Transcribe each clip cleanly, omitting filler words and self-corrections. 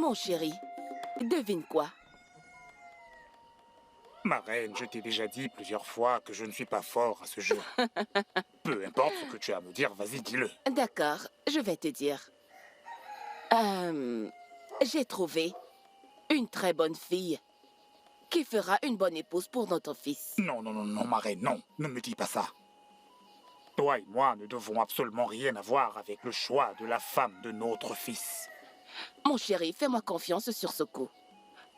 Mon chéri, devine quoi? Ma reine, je t'ai déjà dit plusieurs fois que je ne suis pas fort à ce jeu. Peu importe ce que tu as à me dire, vas-y, dis-le. D'accord, je vais te dire. J'ai trouvé une très bonne fille qui fera une bonne épouse pour notre fils. Non, non, non, non, ma reine, non, ne me dis pas ça. Toi et moi ne devons absolument rien avoir avec le choix de la femme de notre fils. Mon chéri, fais-moi confiance sur ce coup.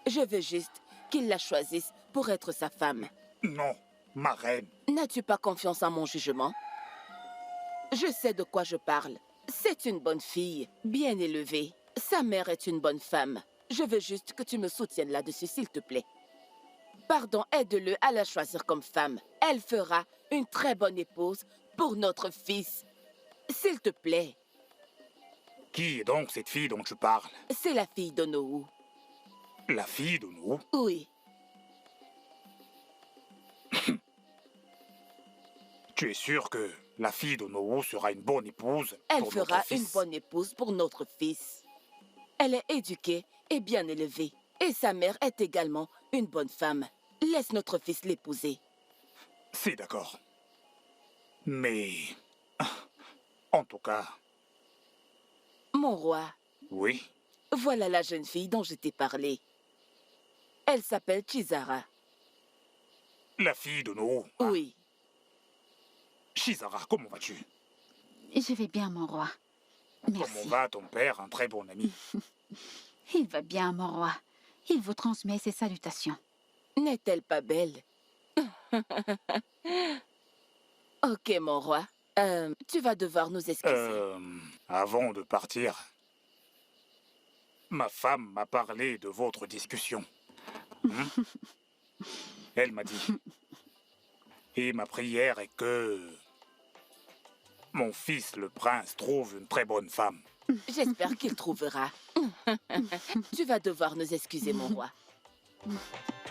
Je veux juste qu'il la choisisse pour être sa femme. Non, ma reine. N'as-tu pas confiance en mon jugement? Je sais de quoi je parle. C'est une bonne fille, bien élevée. Sa mère est une bonne femme. Je veux juste que tu me soutiennes là-dessus, s'il te plaît. Pardon, aide-le à la choisir comme femme. Elle fera une très bonne épouse pour notre fils. S'il te plaît. Qui est donc cette fille dont tu parles? C'est la fille de Nohou. La fille de nous? Oui. Tu es sûr que la fille de Nohou sera une bonne épouse Elle pour fera notre une fils? bonne épouse pour notre fils. Elle est éduquée et bien élevée. Et sa mère est également une bonne femme. Laisse notre fils l'épouser. C'est d'accord. Mais... En tout cas, Mon roi, oui. voilà la jeune fille dont je t'ai parlé. Elle s'appelle Chizara. La fille de Nohou. Hein? Oui. Shizara, comment vas-tu? Je vais bien, mon roi. Comment Merci. va ton père, un très bon ami? Il va bien, mon roi. Il vous transmet ses salutations. N'est-elle pas belle? Ok, mon roi. Tu vas devoir nous excuser. Avant de partir, ma femme m'a parlé de votre discussion. Hein? Elle m'a dit. Et ma prière est que mon fils, le prince, trouve une très bonne femme. J'espère qu'il trouvera. Tu vas devoir nous excuser, mon roi.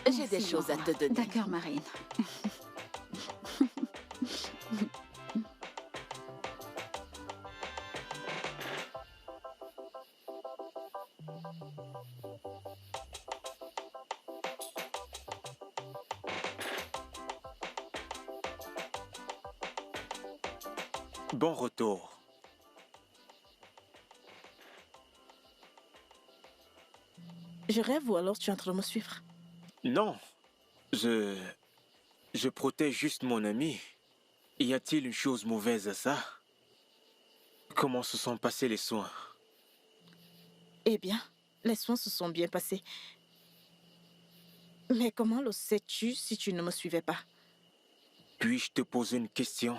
J'ai des Merci, choses mon à roi. te donner. D'accord, Marine. Bon retour. Je rêve ou alors tu es en train de me suivre? Non, je protège juste mon ami. Y a-t-il une chose mauvaise à ça? Comment se sont passés les soins? Eh bien, les soins se sont bien passés. Mais comment le sais-tu si tu ne me suivais pas? Puis-je te poser une question?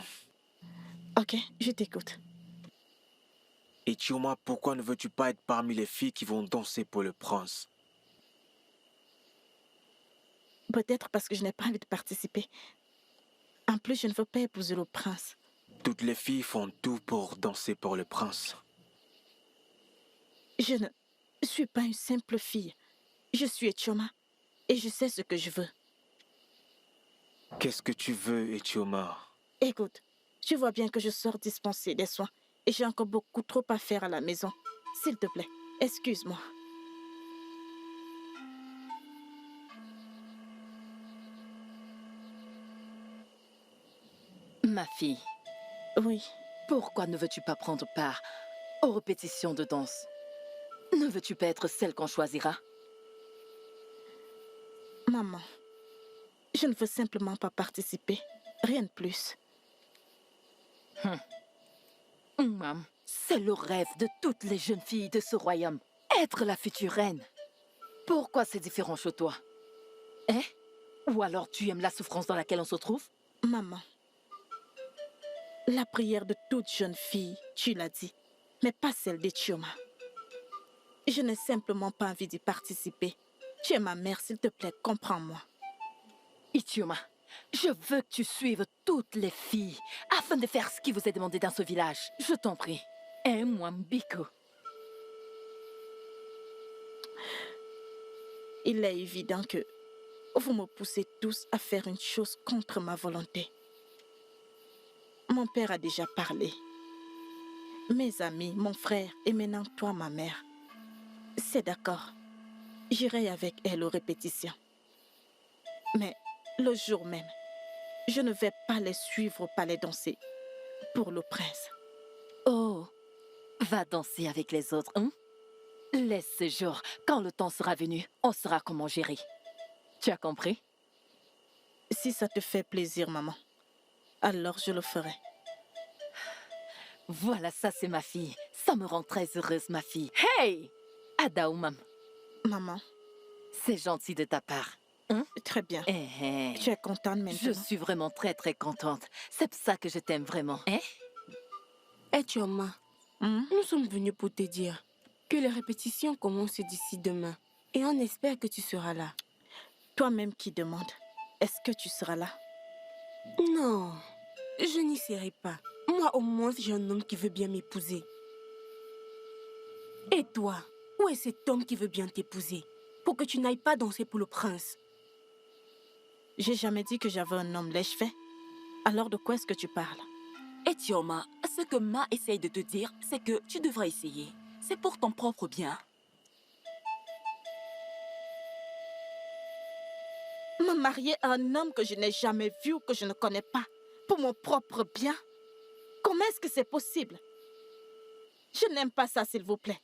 Ok, je t'écoute. Et Chioma, pourquoi ne veux-tu pas être parmi les filles qui vont danser pour le prince? Peut-être parce que je n'ai pas envie de participer. En plus, je ne veux pas épouser le prince. Toutes les filles font tout pour danser pour le prince. Je ne suis pas une simple fille. Je suis Etioma et je sais ce que je veux. Qu'est-ce que tu veux, Chioma? Écoute, tu vois bien que je sors dispenser des soins et j'ai encore beaucoup trop à faire à la maison. S'il te plaît, excuse-moi. Ma fille, Oui, pourquoi ne veux-tu pas prendre part aux répétitions de danse? Ne veux-tu pas être celle qu'on choisira? maman, je ne veux simplement pas participer. Rien de plus. Maman, c'est le rêve de toutes les jeunes filles de ce royaume. Être la future reine. Pourquoi c'est différent chez toi? Hein? Ou alors tu aimes la souffrance dans laquelle on se trouve? Maman, la prière de toute jeune fille, tu l'as dit, mais pas celle d'Etioma. Je n'ai simplement pas envie d'y participer. Tu es ma mère, s'il te plaît, comprends-moi. Itioma, je veux que tu suives toutes les filles afin de faire ce qui vous est demandé dans ce village. Je t'en prie. Aime-moi, Mbiko. Il est évident que vous me poussez tous à faire une chose contre ma volonté. Mon père a déjà parlé. Mes amis, mon frère et maintenant toi, ma mère. C'est d'accord. J'irai avec elle aux répétitions. Mais le jour même, je ne vais pas les suivre au palais danser pour le prince. Oh, va danser avec les autres, hein? Laisse ce jour. Quand le temps sera venu, on saura comment gérer. Tu as compris? Si ça te fait plaisir, maman, alors je le ferai. Voilà, ça c'est ma fille. Ça me rend très heureuse, ma fille. Hey! Ada Oumam, Maman, c'est gentil de ta part. très bien. Eh, Tu es contente je maintenant? suis vraiment très très contente. C'est pour ça que je t'aime vraiment. Hein? Eh, Chioma, Hmm? nous sommes venus pour te dire que les répétitions commencent d'ici demain. Et on espère que tu seras là. Toi-même qui demandes, est-ce que tu seras là? Non, je n'y serai pas. Moi, au moins, j'ai un homme qui veut bien m'épouser. Et toi, où est cet homme qui veut bien t'épouser pour que tu n'ailles pas danser pour le prince? J'ai jamais dit que j'avais un homme, l'ai-je fait? Alors de quoi est-ce que tu parles? Et Tioma, ce que Ma essaye de te dire, c'est que tu devrais essayer. C'est pour ton propre bien. Me marier à un homme que je n'ai jamais vu ou que je ne connais pas, pour mon propre bien? Comment est-ce que c'est possible? Je n'aime pas ça, s'il vous plaît.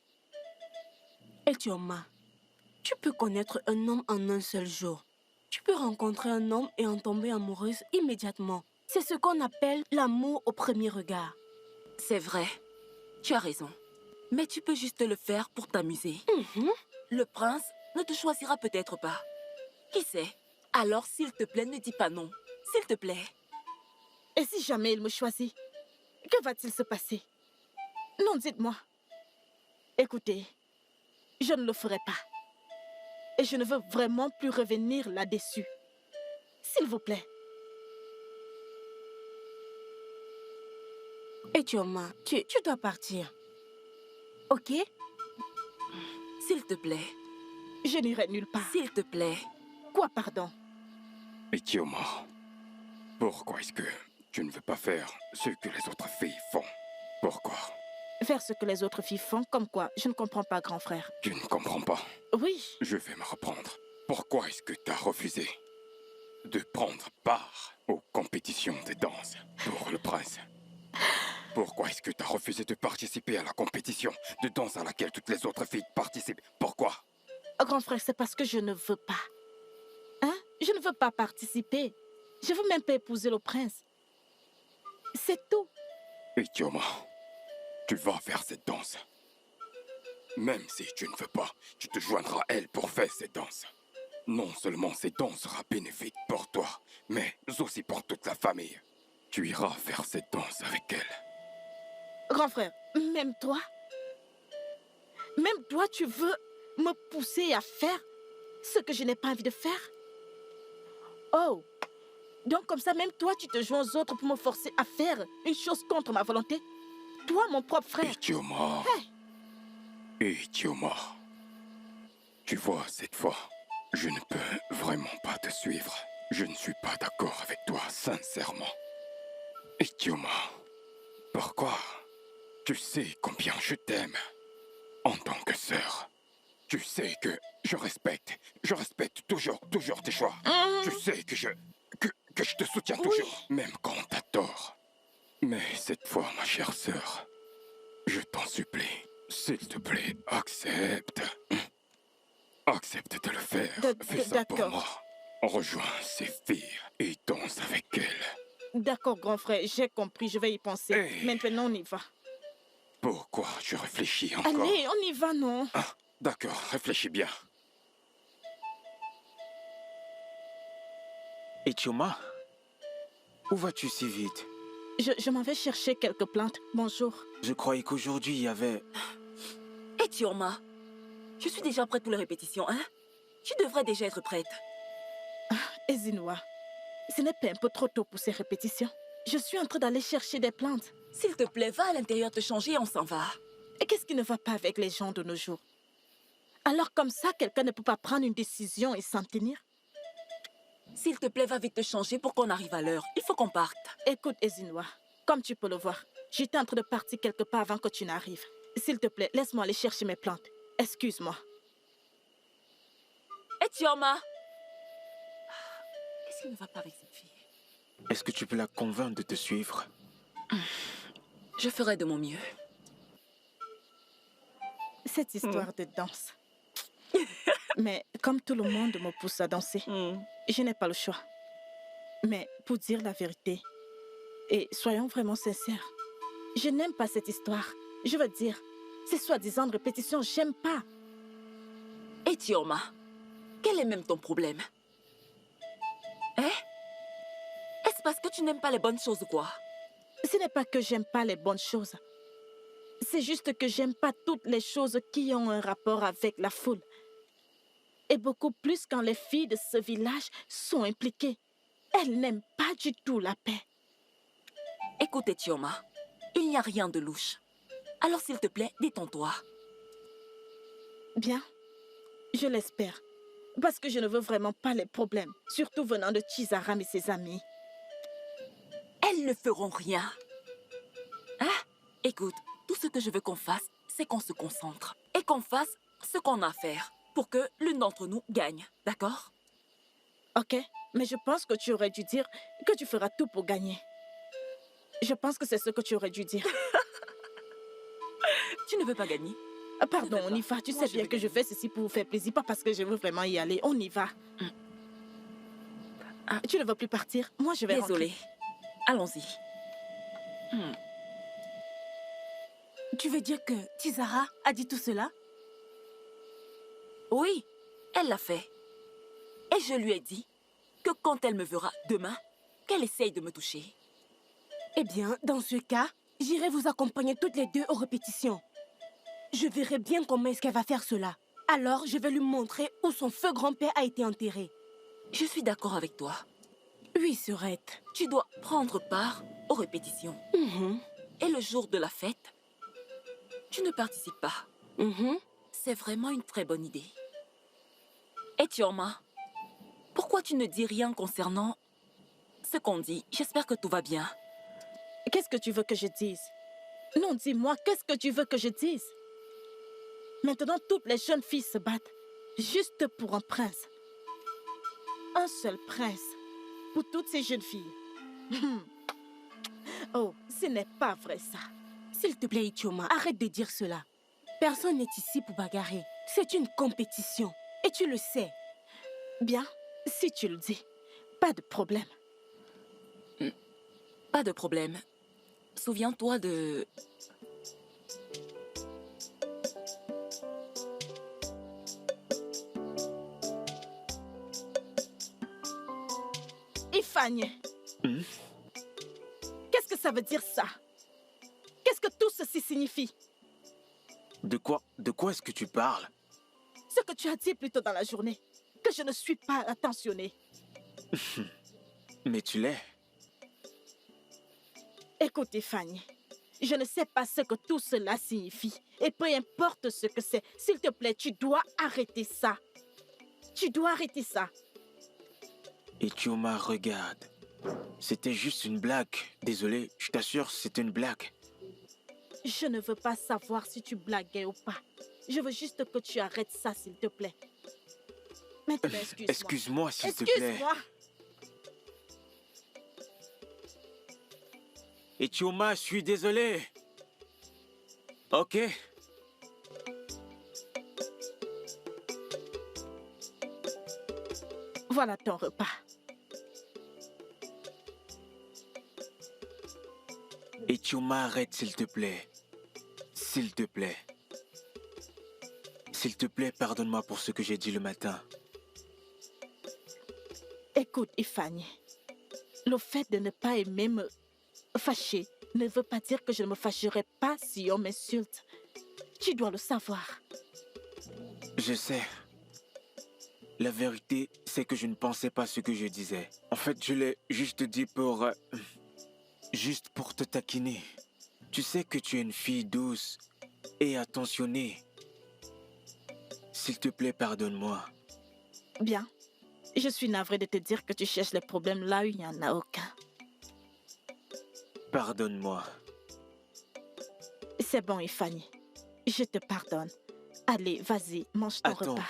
Et Tioma, tu peux connaître un homme en un seul jour. Tu peux rencontrer un homme et en tomber amoureuse immédiatement. C'est ce qu'on appelle l'amour au premier regard. C'est vrai, tu as raison. Mais tu peux juste le faire pour t'amuser. Le prince ne te choisira peut-être pas. Qui sait? Alors, s'il te plaît, ne dis pas non. S'il te plaît. Et si jamais il me choisit, que va-t-il se passer? Non, dites-moi. Écoutez, je ne le ferai pas. Et je ne veux vraiment plus revenir là-dessus. S'il vous plaît. Et Tioma, tu dois partir. Ok? S'il te plaît. Je n'irai nulle part. S'il te plaît. Quoi, pardon? Et Tioma, pourquoi est-ce que tu ne veux pas faire ce que les autres filles font? Pourquoi? Faire ce que les autres filles font, comme quoi? Je ne comprends pas, grand frère. Tu ne comprends pas. Oui, Je vais me reprendre. Pourquoi est-ce que tu as refusé de prendre part aux compétitions de danse pour le prince? Pourquoi est-ce que tu as refusé de participer à la compétition de danse à laquelle toutes les autres filles participent? Pourquoi? grand frère, c'est parce que je ne veux pas. Hein? Je ne veux pas participer. Je veux même pas épouser le prince. C'est tout. Et Tioma, tu vas faire cette danse. Même si tu ne veux pas, tu te joindras à elle pour faire cette danse. Non seulement cette danse sera bénéfique pour toi, mais aussi pour toute la famille. Tu iras faire cette danse avec elle. Grand frère, même toi, tu veux me pousser à faire ce que je n'ai pas envie de faire? Oh, donc comme ça, même toi, tu te joins aux autres pour me forcer à faire une chose contre ma volonté? Toi, mon propre frère. Idioma. Idioma. Tu vois, cette fois, je ne peux vraiment pas te suivre. Je ne suis pas d'accord avec toi, sincèrement. Idioma. Pourquoi? Tu sais combien je t'aime en tant que sœur. Tu sais que je respecte toujours tes choix. Tu sais que je te soutiens toujours, même quand t'as tort. Mais cette fois, ma chère sœur, je t'en supplie, s'il te plaît, accepte. Accepte de le faire. Fais ça pour D'accord. moi. Rejoins ces filles et danse avec elles. D'accord, grand frère, j'ai compris, je vais y penser. Hey. Maintenant, on y va. Pourquoi tu réfléchis encore? Allez, on y va, non? Ah, d'accord, réfléchis bien. Et Tioma, où vas-tu si vite? Je m'en vais chercher quelques plantes. Bonjour. Je croyais qu'aujourd'hui il y avait... Et Tioma, je suis déjà prête pour les répétitions, hein? Tu devrais déjà être prête. Ezinwa, ce n'est pas un peu trop tôt pour ces répétitions? Je suis en train d'aller chercher des plantes. S'il te plaît, va à l'intérieur te changer et on s'en va. Et qu'est-ce qui ne va pas avec les gens de nos jours? Alors comme ça, quelqu'un ne peut pas prendre une décision et s'en tenir? S'il te plaît, va vite te changer pour qu'on arrive à l'heure. Il faut qu'on parte. Écoute, Ezinwa, comme tu peux le voir, j'étais en train de partir quelque part avant que tu n'arrives. S'il te plaît, laisse-moi aller chercher mes plantes. Excuse-moi. Etioma! Qu'est-ce qui ne va pas avec cette fille? Est-ce que tu peux la convaincre de te suivre? Je ferai de mon mieux. Cette histoire de danse. Mais comme tout le monde me pousse à danser, je n'ai pas le choix. Mais pour dire la vérité, et soyons vraiment sincères, je n'aime pas cette histoire. Je veux dire, ces soi-disant de répétitions, j'aime pas. Etioma, quel est même ton problème? Hein? Est-ce parce que tu n'aimes pas les bonnes choses ou quoi? Ce n'est pas que j'aime pas les bonnes choses. C'est juste que j'aime pas toutes les choses qui ont un rapport avec la foule. Et beaucoup plus quand les filles de ce village sont impliquées. Elles n'aiment pas du tout la paix. Écoute, Etioma, il n'y a rien de louche. Alors s'il te plaît, détends-toi. Bien, je l'espère. Parce que je ne veux vraiment pas les problèmes, surtout venant de Chizaram et ses amis. Elles ne feront rien. Hein? Écoute, tout ce que je veux qu'on fasse, c'est qu'on se concentre. Et qu'on fasse ce qu'on a à faire pour que l'une d'entre nous gagne. D'accord? Ok, mais je pense que tu aurais dû dire que tu feras tout pour gagner. Je pense que c'est ce que tu aurais dû dire. Tu ne veux pas gagner? Pardon, on y va. Tu sais bien que je fais ceci pour vous faire plaisir, pas parce que je veux vraiment y aller. On y va. Tu ne veux plus partir? Moi, je vais Désolée. rentrer. Allons-y. Tu veux dire que Tizara a dit tout cela? Oui, elle l'a fait. Et je lui ai dit que quand elle me verra demain, qu'elle essaye de me toucher. Eh bien, dans ce cas, j'irai vous accompagner toutes les deux aux répétitions. Je verrai bien comment est-ce qu'elle va faire cela. Alors, je vais lui montrer où son feu grand-père a été enterré. Je suis d'accord avec toi. Oui, Sorette. Tu dois prendre part aux répétitions. Et le jour de la fête, tu ne participes pas. C'est vraiment une très bonne idée. Etioma, pourquoi tu ne dis rien concernant ce qu'on dit? J'espère que tout va bien. Qu'est-ce que tu veux que je dise? Non, dis-moi, qu'est-ce que tu veux que je dise? Maintenant, toutes les jeunes filles se battent juste pour un prince. Un seul prince pour toutes ces jeunes filles. Oh, ce n'est pas vrai ça. S'il te plaît, Etioma, arrête de dire cela. Personne n'est ici pour bagarrer. C'est une compétition. Et tu le sais. Bien, si tu le dis, pas de problème. Pas de problème. Souviens-toi de... Ifanye. Qu'est-ce que ça veut dire ça? Qu'est-ce que tout ceci signifie? De quoi est-ce que tu parles? Ce que tu as dit plus tôt dans la journée, que je ne suis pas attentionnée. Mais tu l'es. Écoute, Ifanye, je ne sais pas ce que tout cela signifie. Et peu importe ce que c'est, s'il te plaît, tu dois arrêter ça. Tu dois arrêter ça. Etioma, regarde. C'était juste une blague. Désolé, je t'assure, c'était une blague. Je ne veux pas savoir si tu blaguais ou pas. Je veux juste que tu arrêtes ça, s'il te plaît. Maintenant, excuse-moi. Excuse-moi, s'il te plaît. Excuse-moi. Etioma, je suis désolé. Ok. Voilà ton repas. Etioma, arrête, s'il te plaît. S'il te plaît. S'il te plaît, pardonne-moi pour ce que j'ai dit le matin. Écoute, Ifanye, le fait de ne pas aimer me fâcher ne veut pas dire que je ne me fâcherai pas si on m'insulte. Tu dois le savoir. Je sais. La vérité, c'est que je ne pensais pas ce que je disais. En fait, je l'ai juste dit pour... juste pour te taquiner. Tu sais que tu es une fille douce et attentionnée. S'il te plaît, pardonne-moi. Bien. Je suis navrée de te dire que tu cherches les problèmes là où il n'y en a aucun. Pardonne-moi. C'est bon, Ifanye. Je te pardonne. Allez, vas-y, mange ton Attends. repas.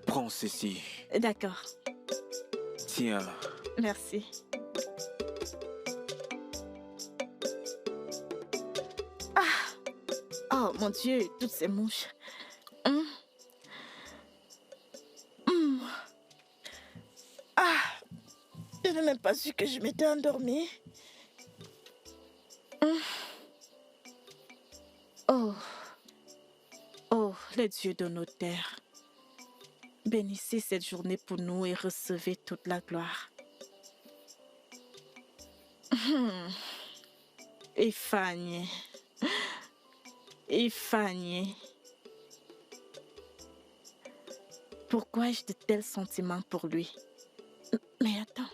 Prends ceci. D'accord, Tiens. merci. Oh mon Dieu, toutes ces mouches. Hum. Hum. Ah, je n'ai même pas su que je m'étais endormie. Oh, oh, le Dieu de nos terres. Bénissez cette journée pour nous et recevez toute la gloire. Ifanye. Ifanye. Pourquoi ai-je de tels sentiments pour lui? Mais attends.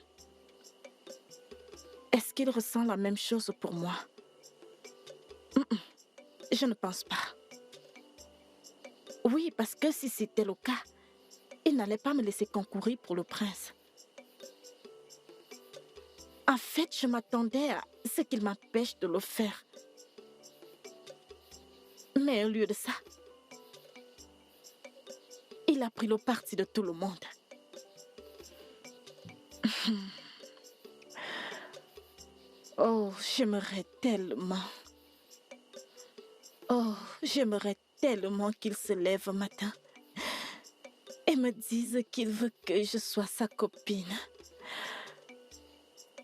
Est-ce qu'il ressent la même chose pour moi? Je ne pense pas. Oui, parce que si c'était le cas, il n'allait pas me laisser concourir pour le prince. En fait, je m'attendais à ce qu'il m'empêche de le faire. Mais au lieu de ça, il a pris le parti de tout le monde. Oh, j'aimerais tellement. Oh, j'aimerais tellement qu'il se lève un matin et me dise qu'il veut que je sois sa copine.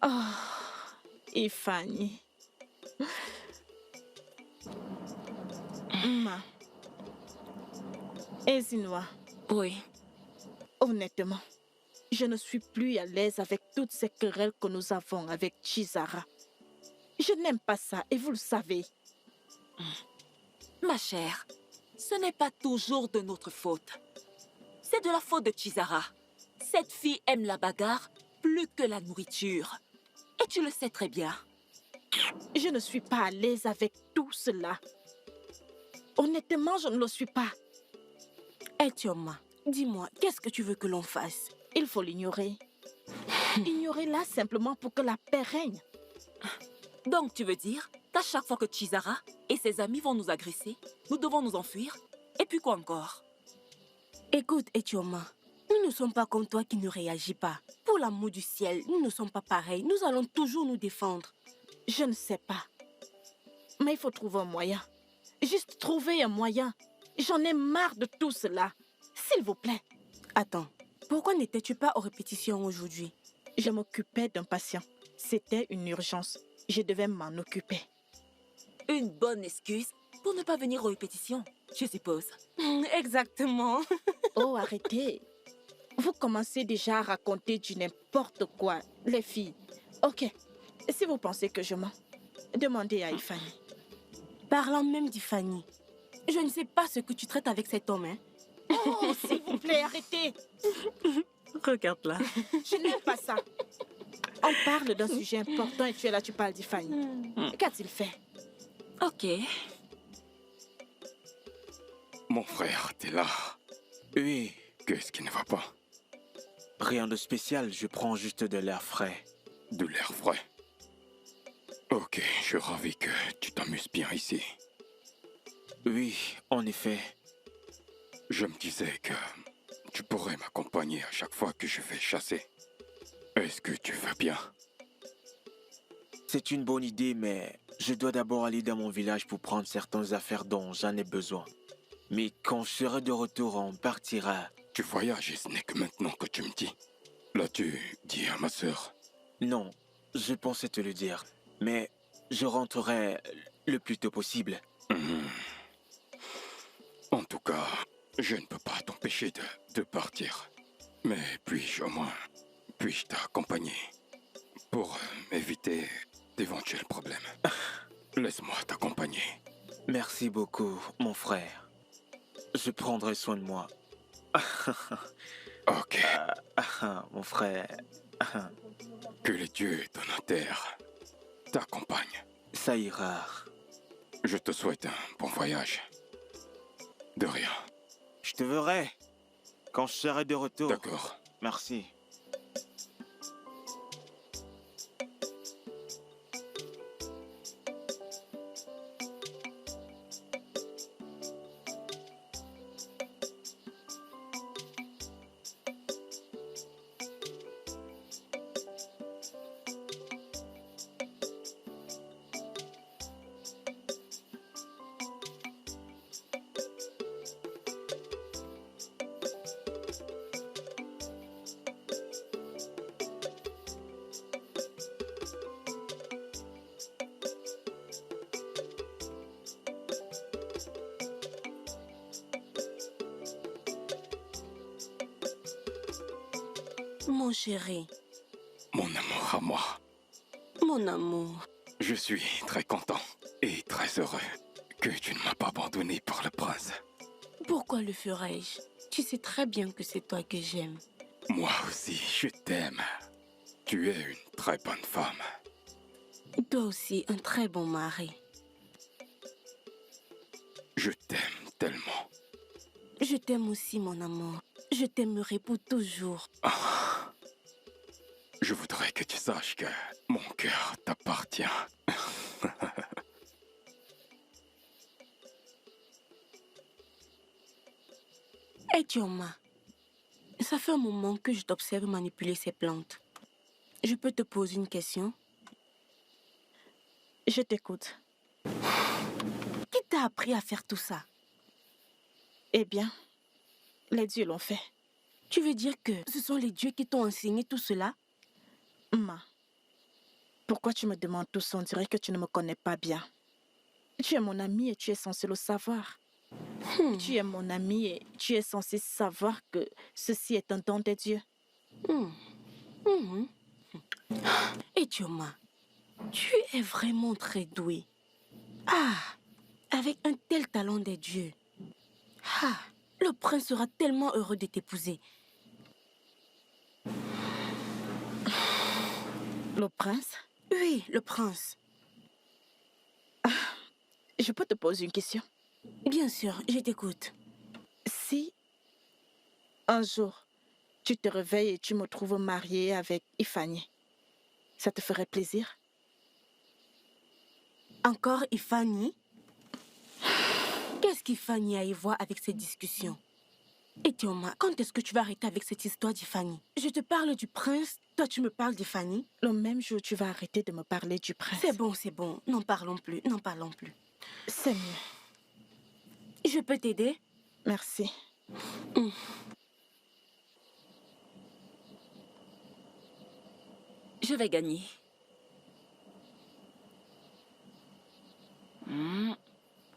Oh, Ifanye. Ma. Ezinwa, Oui. honnêtement, je ne suis plus à l'aise avec toutes ces querelles que nous avons avec Chizara. Je n'aime pas ça et vous le savez. Ma chère, ce n'est pas toujours de notre faute. C'est de la faute de Chizara. Cette fille aime la bagarre plus que la nourriture. Et tu le sais très bien. Je ne suis pas à l'aise avec tout cela. Honnêtement, je ne le suis pas. Etioma, dis-moi, qu'est-ce que tu veux que l'on fasse? Il faut l'ignorer. Ignorez-la simplement pour que la paix règne. Donc tu veux dire qu'à chaque fois que Chizara et ses amis vont nous agresser, nous devons nous enfuir? Et puis quoi encore? Écoute, Etioma, nous ne sommes pas comme toi qui ne réagis pas. Pour l'amour du ciel, nous ne sommes pas pareils. Nous allons toujours nous défendre. Je ne sais pas. Mais il faut trouver un moyen. Juste trouver un moyen. J'en ai marre de tout cela. S'il vous plaît. Attends, pourquoi n'étais-tu pas aux répétitions aujourd'hui? Je m'occupais d'un patient. C'était une urgence. Je devais m'en occuper. Une bonne excuse pour ne pas venir aux répétitions, je suppose. Exactement. Oh, arrêtez. Vous commencez déjà à raconter du n'importe quoi, les filles. Ok, si vous pensez que je mens, demandez à Ifanye. Parlant même d'Ifanye, je ne sais pas ce que tu traites avec cet homme, hein. Oh, s'il vous plaît, arrêtez. Regarde-la. Je n'aime pas ça. On parle d'un sujet important et tu es là, tu parles d'Ifanye. Qu'a-t-il fait? Ok. Mon frère, t'es là. Oui, Qu'est-ce qui ne va pas? rien de spécial, je prends juste de l'air frais. De l'air frais. Ok, je suis ravi que tu t'amuses bien ici. Oui, en effet. Je me disais que tu pourrais m'accompagner à chaque fois que je vais chasser. Est-ce que tu veux bien? C'est une bonne idée, mais je dois d'abord aller dans mon village pour prendre certaines affaires dont j'en ai besoin. Mais quand je serai de retour, on partira. Tu voyages et ce n'est que maintenant que tu me dis. L'as-tu dit à ma sœur? Non, je pensais te le dire, mais je rentrerai le plus tôt possible. En tout cas, je ne peux pas t'empêcher de partir. Mais puis-je au moins, puis-je t'accompagner pour éviter d'éventuels problèmes? Laisse-moi t'accompagner. Merci beaucoup, mon frère. Je prendrai soin de moi. Ok, Mon frère. que les dieux de la terre t'accompagnent. Ça ira. Je te souhaite un bon voyage. De rien. Je te verrai quand je serai de retour. D'accord. Merci. Mon chéri, Mon amour à moi. mon amour. Je suis très content et très heureux que tu ne m'as pas abandonné pour le prince. Pourquoi le ferais-je? Tu sais très bien que c'est toi que j'aime. Moi aussi, je t'aime. Tu es une très bonne femme. Toi aussi, un très bon mari. Je t'aime tellement. Je t'aime aussi, mon amour. Je t'aimerai pour toujours. Je voudrais que tu saches que mon cœur t'appartient. Hey, Tioma, ça fait un moment que je t'observe manipuler ces plantes. Je peux te poser une question? Je t'écoute. Qui t'a appris à faire tout ça? Eh bien, les dieux l'ont fait. Tu veux dire que ce sont les dieux qui t'ont enseigné tout cela? Ma, pourquoi tu me demandes tout ça? On dirait que tu ne me connais pas bien. Tu es mon ami et tu es censé le savoir. Tu es mon ami et tu es censé savoir que ceci est un don des dieux. Et Tioma, tu es vraiment très doué. Ah, avec un tel talent des dieux. Ah, le prince sera tellement heureux de t'épouser. Le prince, Oui, le prince. je peux te poser une question? Bien sûr, je t'écoute. Si un jour tu te réveilles et tu me trouves mariée avec Ifani, ça te ferait plaisir? Encore Ifani? Qu'est-ce qu'Ifani a à y voir avec cette discussion? Et Tioma, quand est-ce que tu vas arrêter avec cette histoire d'Ifani? Je te parle du prince, toi tu me parles d'Ifani? Le même jour, tu vas arrêter de me parler du prince. C'est bon, n'en parlons plus, n'en parlons plus. C'est mieux. Je peux t'aider? Merci. Je vais gagner.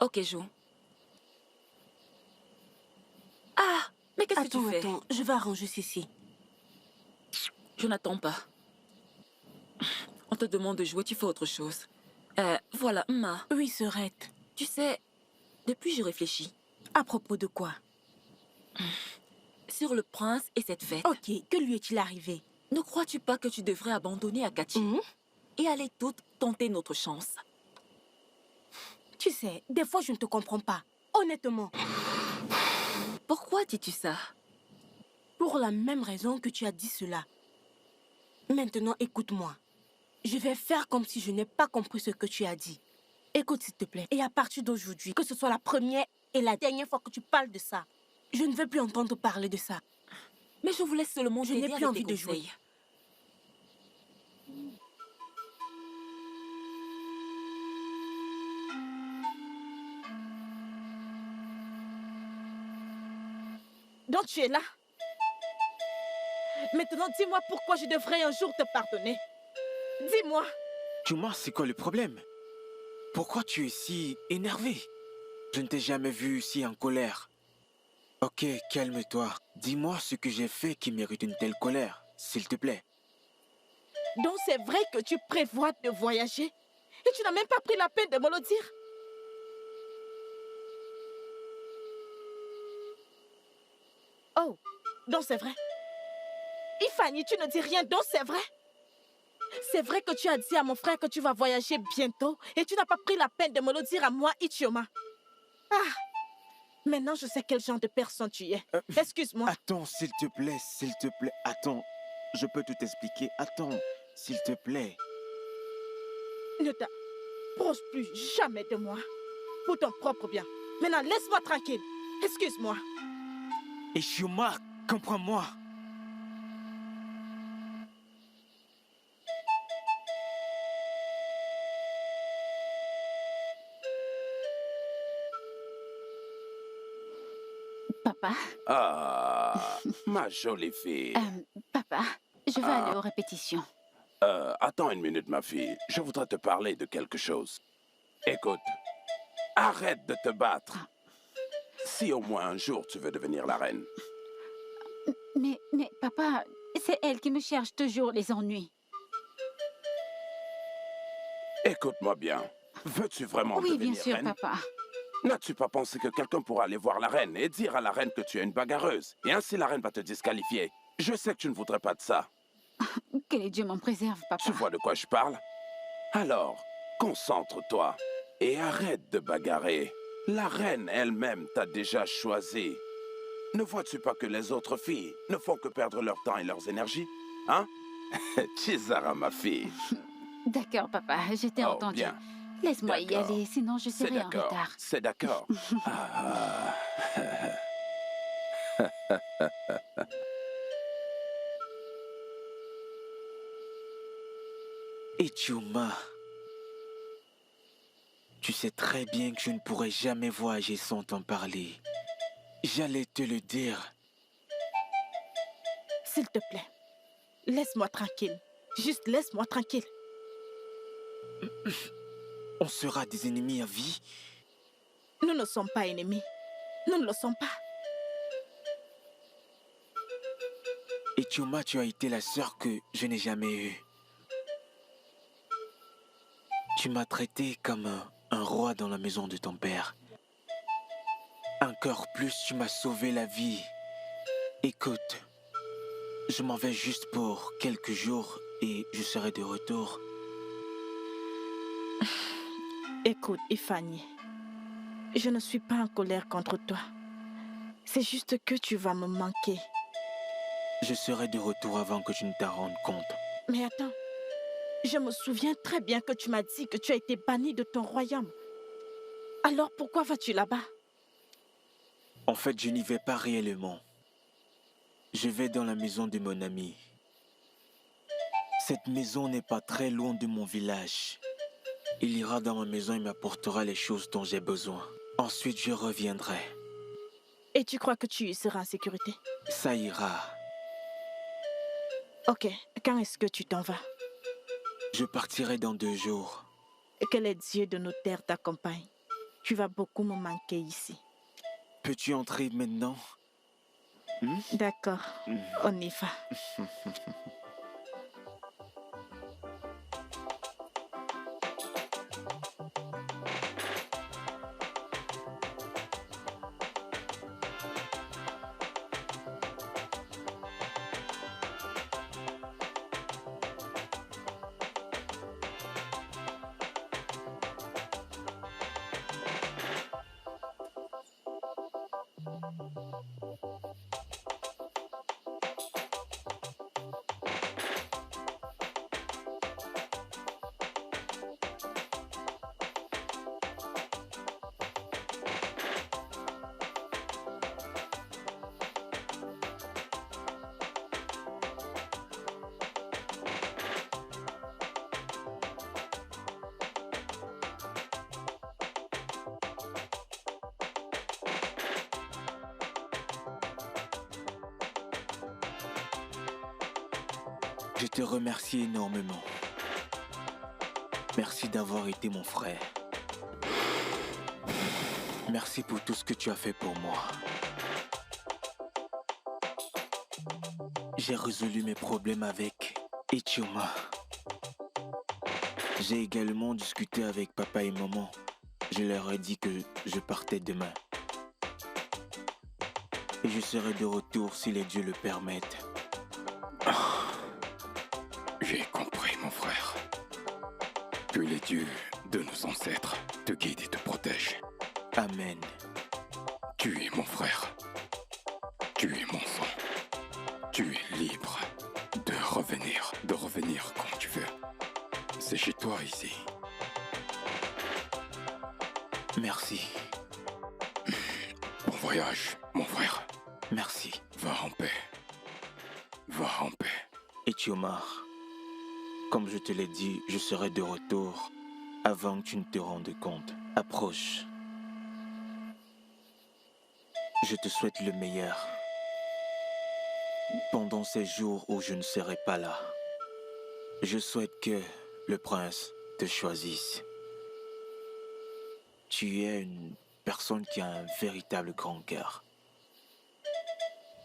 Ok, joue. Ah, mais qu'est-ce que tu fais? Attends, je vais arranger ceci. Je n'attends pas. On te demande de jouer, tu fais autre chose. Voilà, Ma. Oui, Serette. Tu sais, depuis je réfléchis. À propos de quoi? Sur le prince et cette fête. Ok, que lui est-il arrivé? Ne crois-tu pas que tu devrais abandonner Akachi et aller toutes tenter notre chance? Tu sais, des fois je ne te comprends pas. Honnêtement. Pourquoi dis-tu ça? Pour la même raison que tu as dit cela. Maintenant, écoute-moi. Je vais faire comme si je n'ai pas compris ce que tu as dit. Écoute, s'il te plaît. Et à partir d'aujourd'hui, que ce soit la première et la dernière fois que tu parles de ça, je ne veux plus entendre parler de ça. Mais je voulais seulement Je t'aider n'ai avec plus envie tes de jouer. conseils. Donc tu es là? Maintenant, dis-moi pourquoi je devrais un jour te pardonner. Dis-moi. Tioma, c'est quoi le problème? Pourquoi tu es si énervé? Je ne t'ai jamais vu si en colère. Ok, calme-toi. Dis-moi ce que j'ai fait qui mérite une telle colère, s'il te plaît. Donc c'est vrai que tu prévois de voyager et tu n'as même pas pris la peine de me le dire? Oh, donc c'est vrai. Ifani, tu ne dis rien, donc c'est vrai? C'est vrai que tu as dit à mon frère que tu vas voyager bientôt et tu n'as pas pris la peine de me le dire à moi, Ichioma. Ah, maintenant je sais quel genre de personne tu es. Excuse-moi. Attends, s'il te plaît, attends. Je peux tout expliquer. Attends, s'il te plaît. Ne t'approche plus jamais de moi. Pour ton propre bien. Maintenant, laisse-moi tranquille. Excuse-moi. Ichioma, comprends-moi. Papa, Ah, ma jolie fille. papa, je vais aller aux répétitions. Attends une minute, ma fille. Je voudrais te parler de quelque chose. Écoute, arrête de te battre. Si au moins un jour tu veux devenir la reine. Mais papa, C'est elle qui me cherche toujours les ennuis. Écoute-moi bien. Veux-tu vraiment Oui, devenir bien sûr, reine? papa. N'as-tu pas pensé que quelqu'un pourra aller voir la reine et dire à la reine que tu es une bagarreuse? Et ainsi la reine va te disqualifier. Je sais que tu ne voudrais pas de ça. Que les dieux m'en préservent, papa. Tu vois de quoi je parle? Alors, concentre-toi et arrête de bagarrer. La reine elle-même t'a déjà choisi. Ne vois-tu pas que les autres filles ne font que perdre leur temps et leurs énergies? Hein? Chizara, ma fille. D'accord, papa, je t'ai Oh, entendu. bien. Laisse-moi y D'accord. aller, sinon je C'est serai en d'accord. retard. C'est d'accord. Ah. Ichuma, tu sais très bien que je ne pourrai jamais voyager sans t'en parler. J'allais te le dire. S'il te plaît, laisse-moi tranquille. Juste laisse-moi tranquille. On sera des ennemis à vie. Nous ne sommes pas ennemis. Nous ne le sommes pas. Ichuma, tu as été la sœur que je n'ai jamais eue. Tu m'as traité comme un roi dans la maison de ton père. Encore plus, tu m'as sauvé la vie. Écoute, je m'en vais juste pour quelques jours et je serai de retour. Écoute, Ifani, je ne suis pas en colère contre toi. C'est juste que tu vas me manquer. Je serai de retour avant que tu ne t'en rendes compte. Mais attends, je me souviens très bien que tu m'as dit que tu as été banni de ton royaume. Alors pourquoi vas-tu là-bas? En fait, je n'y vais pas réellement. Je vais dans la maison de mon ami. Cette maison n'est pas très loin de mon village. Il ira dans ma maison et m'apportera les choses dont j'ai besoin. Ensuite, je reviendrai. Et tu crois que tu y seras en sécurité? Ça ira. Ok, quand est-ce que tu t'en vas? Je partirai dans 2 jours. Et que les dieux de nos terres t'accompagnent. Tu vas beaucoup me manquer ici. Peux-tu entrer maintenant? D'accord, on y va. Je te remercie énormément. Merci d'avoir été mon frère. Merci pour tout ce que tu as fait pour moi. J'ai résolu mes problèmes avec Ichuma. J'ai également discuté avec papa et maman. Je leur ai dit que je partais demain. Et je serai de retour si les dieux le permettent. J'ai compris, mon frère. Que les dieux de nos ancêtres te guident et te protègent. Amen. Tu es mon frère. Tu es mon sang. Tu es libre de revenir quand tu veux. C'est chez toi ici. Merci. Bon voyage, mon frère. Merci. Va en paix. Va en paix. Ichuma, comme je te l'ai dit, je serai de retour avant que tu ne te rendes compte. Approche. Je te souhaite le meilleur. Pendant ces jours où je ne serai pas là, je souhaite que le prince te choisisse. Tu es une personne qui a un véritable grand cœur.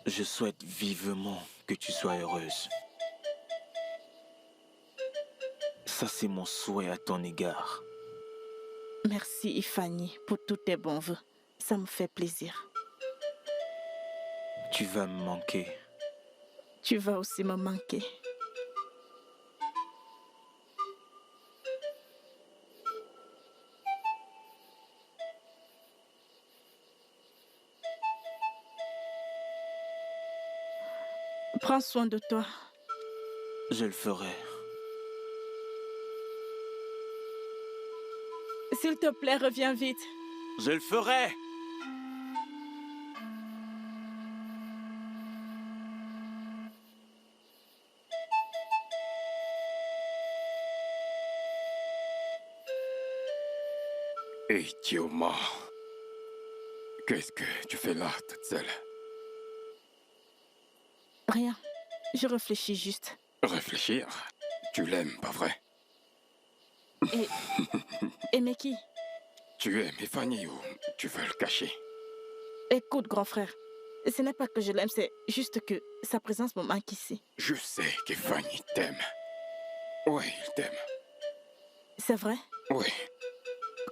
Je souhaite vivement que tu sois heureuse. Ça, c'est mon souhait à ton égard. Merci, Ifani, pour tous tes bons vœux. Ça me fait plaisir. Tu vas me manquer. Tu vas aussi me manquer. Prends soin de toi. Je le ferai. S'il te plaît, reviens vite. Je le ferai. Et Tioma, qu'est-ce que tu fais là, toute seule? Rien. Je réfléchis juste. Réfléchir? Tu l'aimes, pas vrai? Aimer qui? Tu aimes Fanny ou tu veux le cacher? Écoute, grand frère. Ce n'est pas que je l'aime, c'est juste que sa présence me manque ici. Je sais que Fanny t'aime. Oui, il t'aime. C'est vrai? Oui.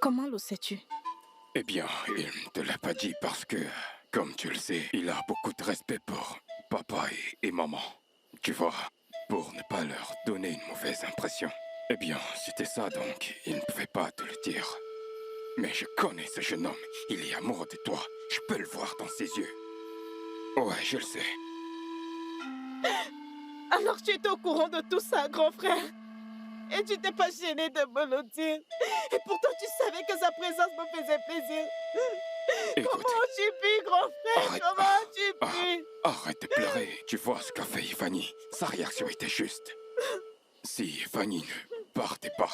Comment le sais-tu? Eh bien, il ne te l'a pas dit parce que, comme tu le sais, il a beaucoup de respect pour papa et maman. Tu vois, pour ne pas leur donner une mauvaise impression. Eh bien, c'était ça donc, il ne pouvait pas te le dire. Mais je connais ce jeune homme, il est amoureux de toi. Je peux le voir dans ses yeux. Ouais, je le sais. Alors tu étais au courant de tout ça, grand frère? Et tu t'es pas gêné de me le dire? Et pourtant tu savais que sa présence me faisait plaisir. Écoute, comment tu pu, grand frère? arrête, Comment tu pu? Arrête de pleurer. Tu vois ce qu'a fait Fanny. Sa réaction était juste. Si Fanny ne partait pas,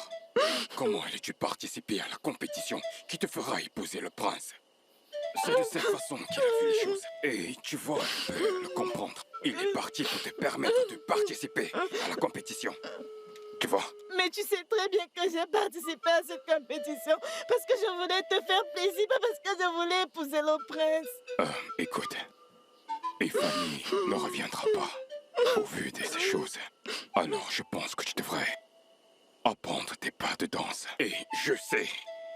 comment allais-tu participer à la compétition qui te fera épouser le prince? C'est de cette façon qu'il a vu les choses. Et tu vois, je peux le comprendre. Il est parti pour te permettre de participer à la compétition. Tu vois? Mais tu sais très bien que j'ai participé à cette compétition parce que je voulais te faire plaisir, pas parce que je voulais épouser le prince. Écoute, et Fanny ne reviendra pas au vu de ces choses. Alors je pense que tu devrais apprendre tes pas de danse. Et je sais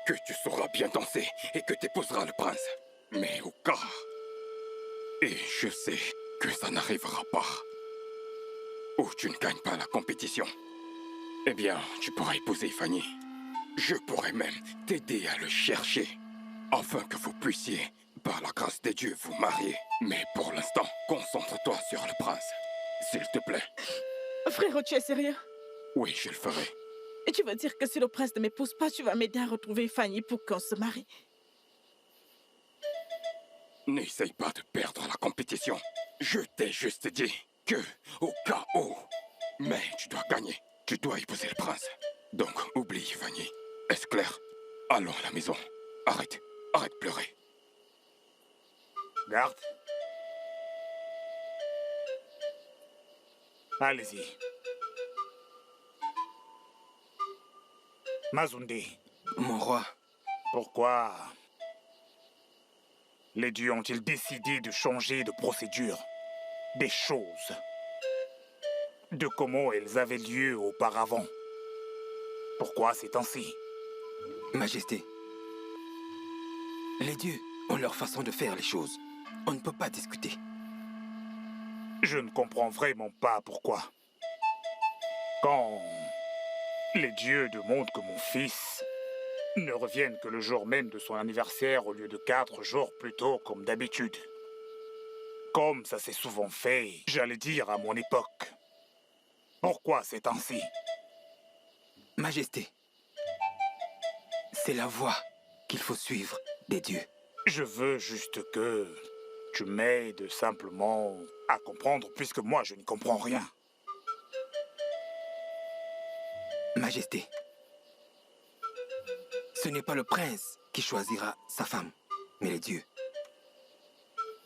que tu sauras bien danser et que tu épouseras le prince. Mais au cas... Et je sais que ça n'arrivera pas. Ou tu ne gagnes pas la compétition. Eh bien, tu pourras épouser Fanny. Je pourrais même t'aider à le chercher. Afin que vous puissiez, par la grâce de Dieu, vous marier. Mais pour l'instant, concentre-toi sur le prince. S'il te plaît. Frérot, tu es sérieux? Oui, je le ferai. Et tu veux dire que si le prince ne m'épouse pas, tu vas m'aider à retrouver Fanny pour qu'on se marie? N'essaye pas de perdre la compétition. Je t'ai juste dit que, au cas où... Mais tu dois gagner. Tu dois épouser le prince. Donc, oublie Fanny. Est-ce clair? Allons à la maison. Arrête. Arrête de pleurer. Garde. Allez-y. Mazunde, Mon roi, pourquoi les dieux ont-ils décidé de changer de procédure, des choses, de comment elles avaient lieu auparavant? Pourquoi c'est ainsi? Majesté, les dieux ont leur façon de faire les choses. On ne peut pas discuter. Je ne comprends vraiment pas pourquoi. Quand les dieux demandent que mon fils ne revienne que le jour même de son anniversaire au lieu de 4 jours plus tôt comme d'habitude. Comme ça s'est souvent fait, j'allais dire à mon époque. Pourquoi c'est ainsi? Majesté, c'est la voie qu'il faut suivre des dieux. Je veux juste que tu m'aides simplement à comprendre puisque moi je n'y comprends rien. Majesté, ce n'est pas le prince qui choisira sa femme, mais les dieux.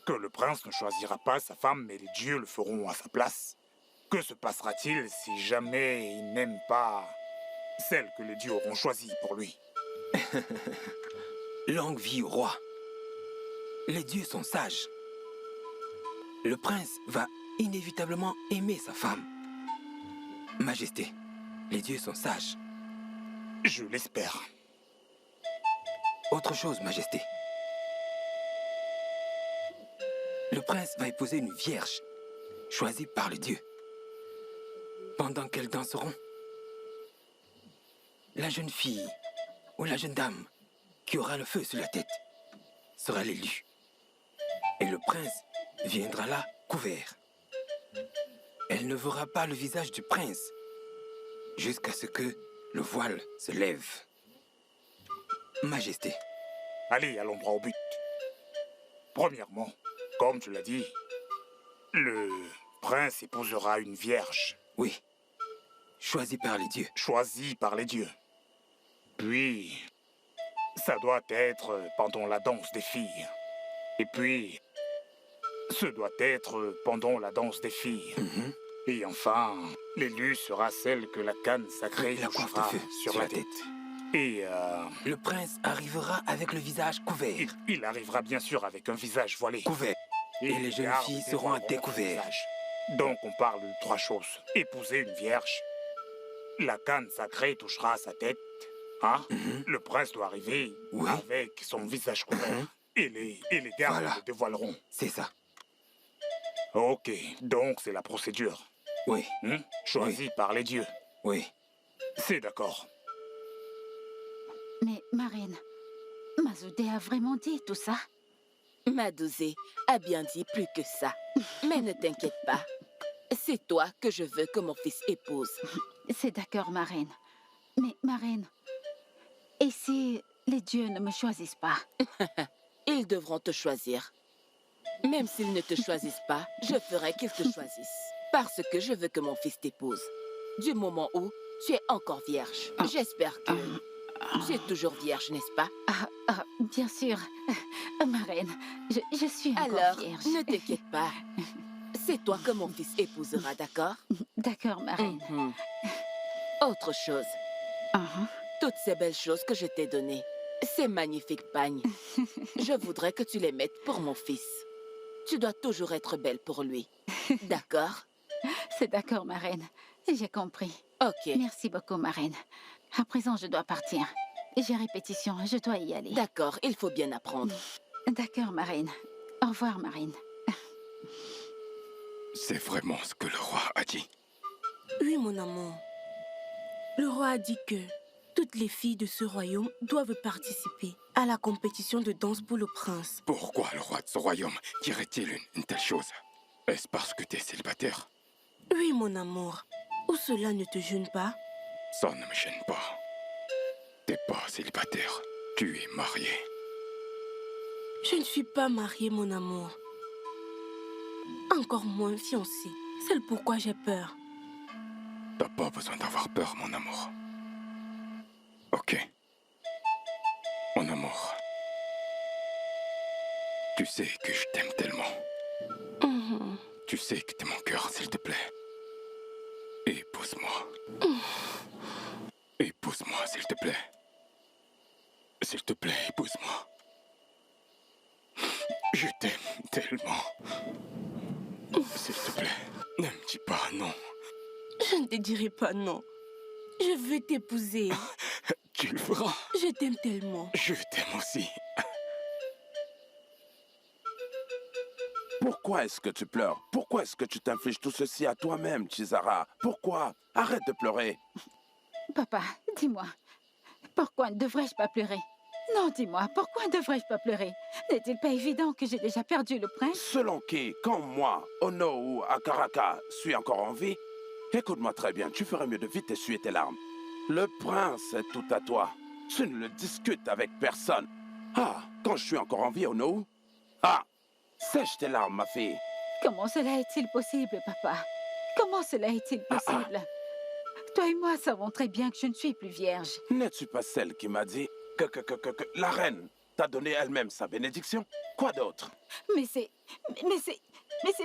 Que le prince ne choisira pas sa femme, mais les dieux le feront à sa place. Que se passera-t-il si jamais il n'aime pas celle que les dieux auront choisie pour lui? Longue vie au roi. Les dieux sont sages. le prince va inévitablement aimer sa femme. Majesté, les dieux sont sages. Je l'espère. Autre chose, Majesté. Le prince va épouser une vierge, choisie par le dieu. Pendant qu'elles danseront, la jeune fille ou la jeune dame qui aura le feu sur la tête sera l'élue. Et le prince viendra là couvert. Elle ne verra pas le visage du prince jusqu'à ce que le voile se lève. Majesté. Allez, allons droit au but. Premièrement, comme tu l'as dit, le prince épousera une vierge. Oui, choisie par les dieux. Choisie par les dieux. Puis, ça doit être pendant la danse des filles. Et puis, ce doit être pendant la danse des filles. Et enfin, l'élue sera celle que la canne sacrée la coiffe de touchera feu sur la tête. Et le prince arrivera avec le visage couvert. Il arrivera bien sûr avec un visage voilé. Couvert. Et les jeunes gardes filles seront à dévoileront découvert. son visage. Donc on parle de 3 choses. Épouser une vierge, la canne sacrée touchera sa tête, hein? Le prince doit arriver avec son visage couvert. Et les gardes le dévoileront. C'est ça. Ok, donc c'est la procédure. Oui. Choisie par les dieux. Oui. C'est d'accord. Mais Marraine, Mazoudé a vraiment dit tout ça? Madouzé a bien dit plus que ça. Mais ne t'inquiète pas. C'est toi que je veux que mon fils épouse. C'est d'accord, Marraine. Mais Marraine, et si les dieux ne me choisissent pas? Ils devront te choisir. Même s'ils ne te choisissent pas, je ferai qu'ils te choisissent. Parce que je veux que mon fils t'épouse. Du moment où tu es encore vierge. J'espère que tu es toujours vierge, n'est-ce pas? Bien sûr. Marraine, je suis encore Alors, vierge. ne t'inquiète pas. C'est toi que mon fils épousera, d'accord? D'accord, Marraine. Autre chose. Toutes ces belles choses que je t'ai données, ces magnifiques pagnes, je voudrais que tu les mettes pour mon fils. Tu dois toujours être belle pour lui. D'accord? C'est d'accord, Marraine. J'ai compris. Ok. Merci beaucoup, Marraine. À présent, je dois partir. J'ai répétition, je dois y aller. D'accord, il faut bien apprendre. D'accord, Marraine. Au revoir, Marraine. C'est vraiment ce que le roi a dit. Oui, mon amour. Le roi a dit que toutes les filles de ce royaume doivent participer à la compétition de danse pour le prince. Pourquoi le roi de ce royaume dirait-il une telle chose? Est-ce parce que tu es célibataire? Oui, mon amour. Ou cela ne te gêne pas? Ça ne me gêne pas. T'es pas célibataire, tu es marié. Je ne suis pas mariée, mon amour. Encore moins fiancée. C'est pourquoi j'ai peur. T'as pas besoin d'avoir peur, mon amour. Ok. Mon amour. Tu sais que je t'aime tellement. Tu sais que t'es mon cœur, s'il te plaît. Épouse-moi. Épouse-moi, s'il te plaît. S'il te plaît, épouse-moi. Je t'aime tellement. S'il te plaît, ne me dis pas non. Je ne te dirai pas non. Je veux t'épouser. Tu le feras. Je t'aime tellement. Je t'aime aussi. Pourquoi est-ce que tu pleures? Pourquoi est-ce que tu t'infliges tout ceci à toi-même, Chizara? Pourquoi? Arrête de pleurer. Papa, dis-moi, pourquoi ne devrais-je pas pleurer? Non, dis-moi, pourquoi ne devrais-je pas pleurer? N'est-il pas évident que j'ai déjà perdu le prince? Selon qui, quand moi, Ono ou Akaraka, suis encore en vie, écoute-moi très bien, tu ferais mieux de vite essuyer tes larmes. Le prince est tout à toi. Tu ne le discutes avec personne. Ah, quand je suis encore en vie, Ono? Ah, sèche tes larmes, ma fille. Comment cela est-il possible, papa? Comment cela est-il possible? Toi et moi savons très bien que je ne suis plus vierge. N'es-tu pas celle qui m'a dit que la reine t'a donné elle-même sa bénédiction? Quoi d'autre? Mais c'est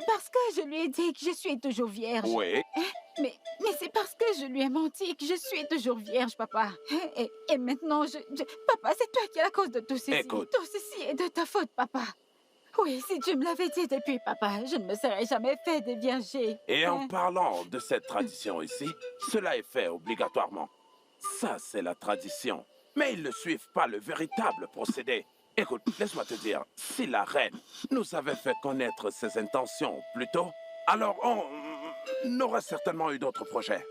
parce que je lui ai dit que je suis toujours vierge. Oui. Mais c'est parce que je lui ai menti que je suis toujours vierge, papa. Et maintenant, papa, c'est toi qui es la cause de tout ceci. Écoute. Tout ceci est de ta faute, papa. Oui, si tu me l'avais dit depuis, papa, je ne me serais jamais fait dévierger. Et en parlant de cette tradition ici, cela est fait obligatoirement. Ça, c'est la tradition. Mais ils ne suivent pas le véritable procédé. Écoute, laisse-moi te dire, si la reine nous avait fait connaître ses intentions plus tôt, alors on aurait certainement eu d'autres projets.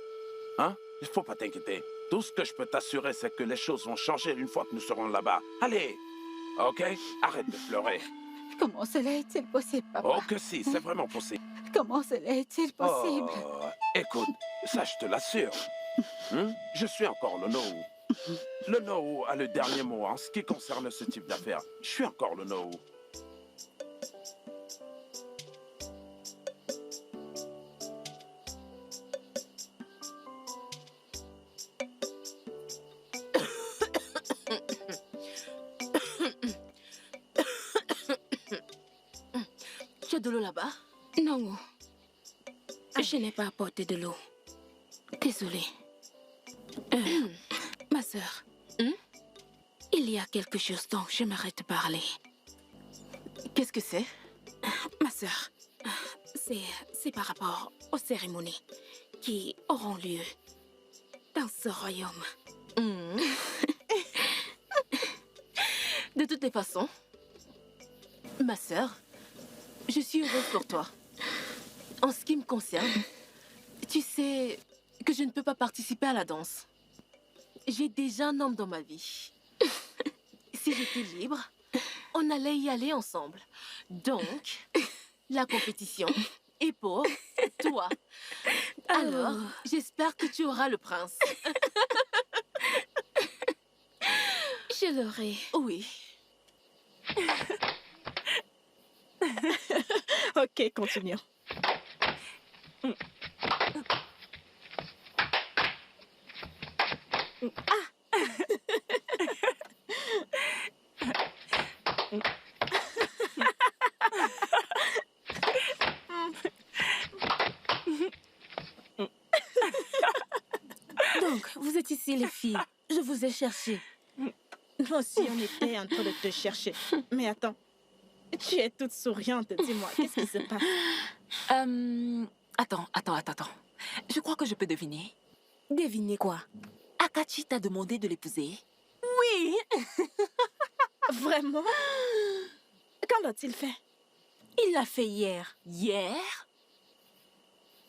Hein? Il ne faut pas t'inquiéter. Tout ce que je peux t'assurer, c'est que les choses vont changer une fois que nous serons là-bas. Allez, ok? Arrête de pleurer. Comment cela est-il possible, papa? Oh que si, c'est vraiment possible. Comment cela est-il possible? Oh, écoute, ça je te l'assure. Je suis encore le Nohou. Le Nohou a le dernier mot en ce qui concerne ce type d'affaires. Je suis encore le Nohou. Tu as de l'eau là-bas? Non. Je n'ai pas apporté de l'eau. Désolée. Ma sœur, il y a quelque chose dont j'aimerais te parler. Qu'est-ce que c'est? Ma sœur, c'est par rapport aux cérémonies qui auront lieu dans ce royaume. De toutes les façons, ma sœur, je suis heureuse pour toi. En ce qui me concerne, tu sais que je ne peux pas participer à la danse. J'ai déjà un homme dans ma vie. Si j'étais libre, on allait y aller ensemble. Donc, la compétition est pour toi. Alors, j'espère que tu auras le prince. Je l'aurai. Oui. Ok, continuons. Donc, vous êtes ici, les filles. Je vous ai cherché. Nous aussi, on était en train de te chercher. Mais attends, tu es toute souriante, dis-moi, qu'est-ce qui se passe? Attends. Je crois que je peux deviner. Devinez quoi? Akachi t'a demandé de l'épouser? Oui. Vraiment? Quand l'a-t-il fait? Il l'a fait hier. Hier?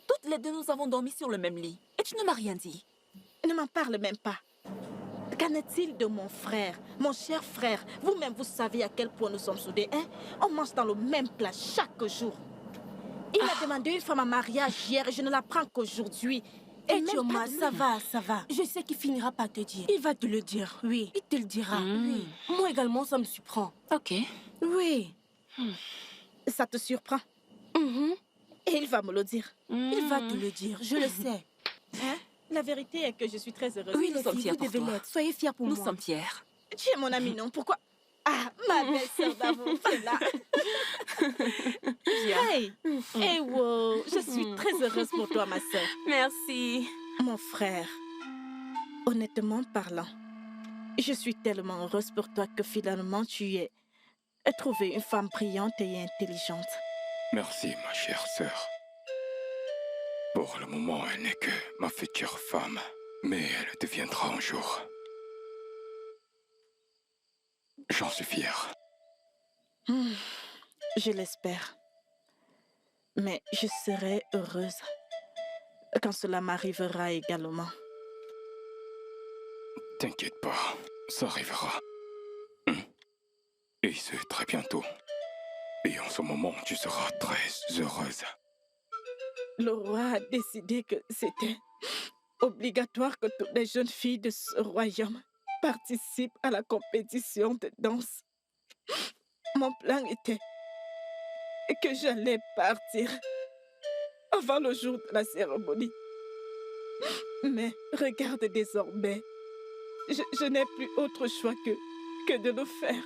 Toutes les deux, nous avons dormi sur le même lit. Et tu ne m'as rien dit. Ne m'en parle même pas. Qu'en est-il de mon frère, mon cher frère? Vous-même, vous savez à quel point nous sommes soudés, hein? On mange dans le même plat chaque jour. Il a demandé une femme en mariage hier et je ne la prends qu'aujourd'hui. Et même Tioma, pas ça va. Je sais qu'il finira par te dire. Il va te le dire, oui. Il te le dira, oui. Moi également, ça me surprend. Ok. Oui. Ça te surprend? Et il va me le dire. Il va te le dire, je le sais. Hein? La vérité est que je suis très heureuse. Oui, nous sommes fiers pour toi. Soyez fiers pour moi. Nous sommes fiers. Tu es mon amie, non? Pourquoi? Ah, ma belle-sœur d'amour, c'est là. Hey! Hey, wow! Je suis très heureuse pour toi, ma sœur. Merci. Mon frère, honnêtement parlant, je suis tellement heureuse pour toi que finalement tu aies trouvé une femme brillante et intelligente. Merci, ma chère sœur. Pour le moment, elle n'est que ma future femme, mais elle deviendra un jour. J'en suis fier. Je l'espère. Mais je serai heureuse quand cela m'arrivera également. T'inquiète pas, ça arrivera. Et c'est très bientôt. Et en ce moment, tu seras très heureuse. Le roi a décidé que c'était obligatoire que toutes les jeunes filles de ce royaume participent à la compétition de danse. Mon plan était que j'allais partir avant le jour de la cérémonie. Mais regarde désormais, je n'ai plus autre choix que de le faire.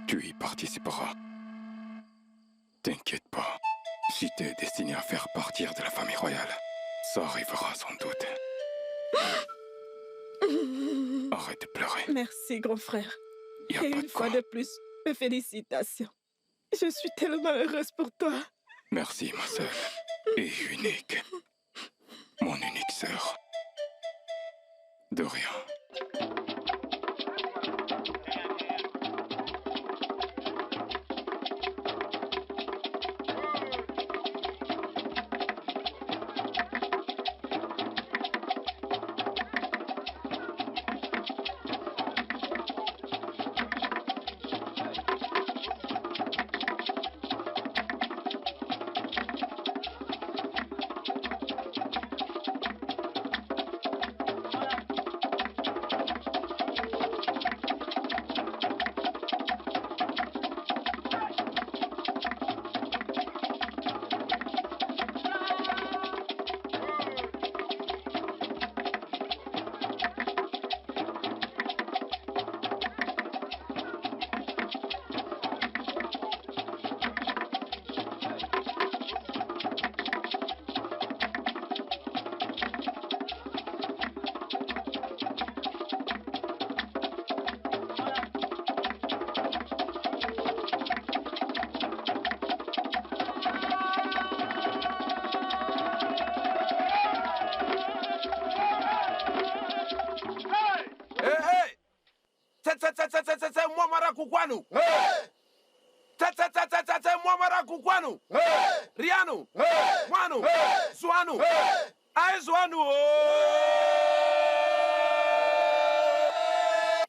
Tu y participeras. T'inquiète pas. Si t'es destiné à faire partir de la famille royale, ça arrivera sans doute. Arrête de pleurer. Merci, grand frère. Y a Et pas une de fois quoi. de plus, mes félicitations. Je suis tellement heureuse pour toi. Merci, ma sœur. Et unique. Mon unique sœur. De rien. C'est moi Marakukwanu. C'est moi Marakukwanu. Rianu. Mwanu. Zwanu. Aïe Zwanu.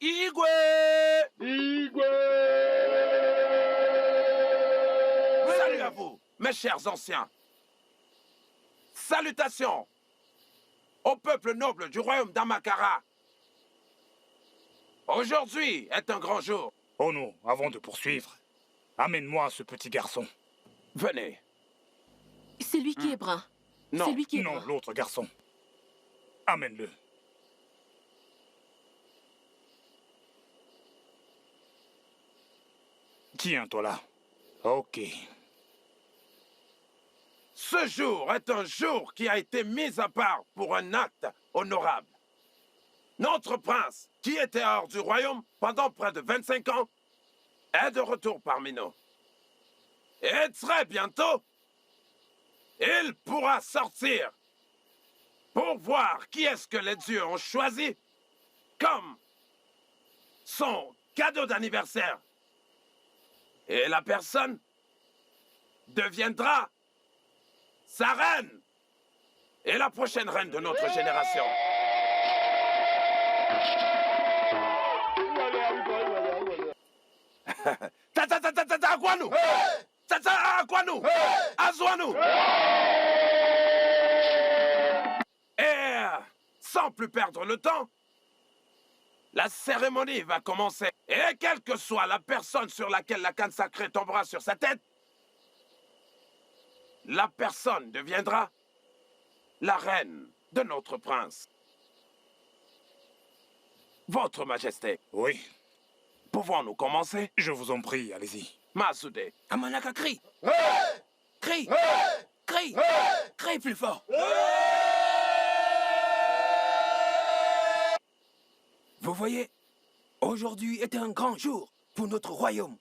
Igwe. Salut à vous, mes chers anciens. Salutations au peuple noble du royaume d'Amakara. Aujourd'hui est un grand jour. Oh non, avant de poursuivre, amène-moi ce petit garçon. Venez. C'est lui qui est brun. Non. C'est lui qui est Non, brun. l'autre garçon. Amène-le. Tiens-toi là. Ok. Ce jour est un jour qui a été mis à part pour un acte honorable. Notre prince, qui était hors du royaume pendant près de 25 ans, est de retour parmi nous. Et très bientôt, il pourra sortir pour voir qui est-ce que les dieux ont choisi comme son cadeau d'anniversaire. Et la personne deviendra sa reine et la prochaine reine de notre génération. Aquanu! Aquanu! Azwanu! Et sans plus perdre le temps, la cérémonie va commencer. Et quelle que soit la personne sur laquelle la canne sacrée tombera sur sa tête, la personne deviendra la reine de notre prince. Votre Majesté. Oui. Pouvons-nous commencer? Je vous en prie, allez-y. Masude. Amanaka, crie! Crie! Crie! Crie plus fort! Vous voyez, aujourd'hui est un grand jour pour notre royaume.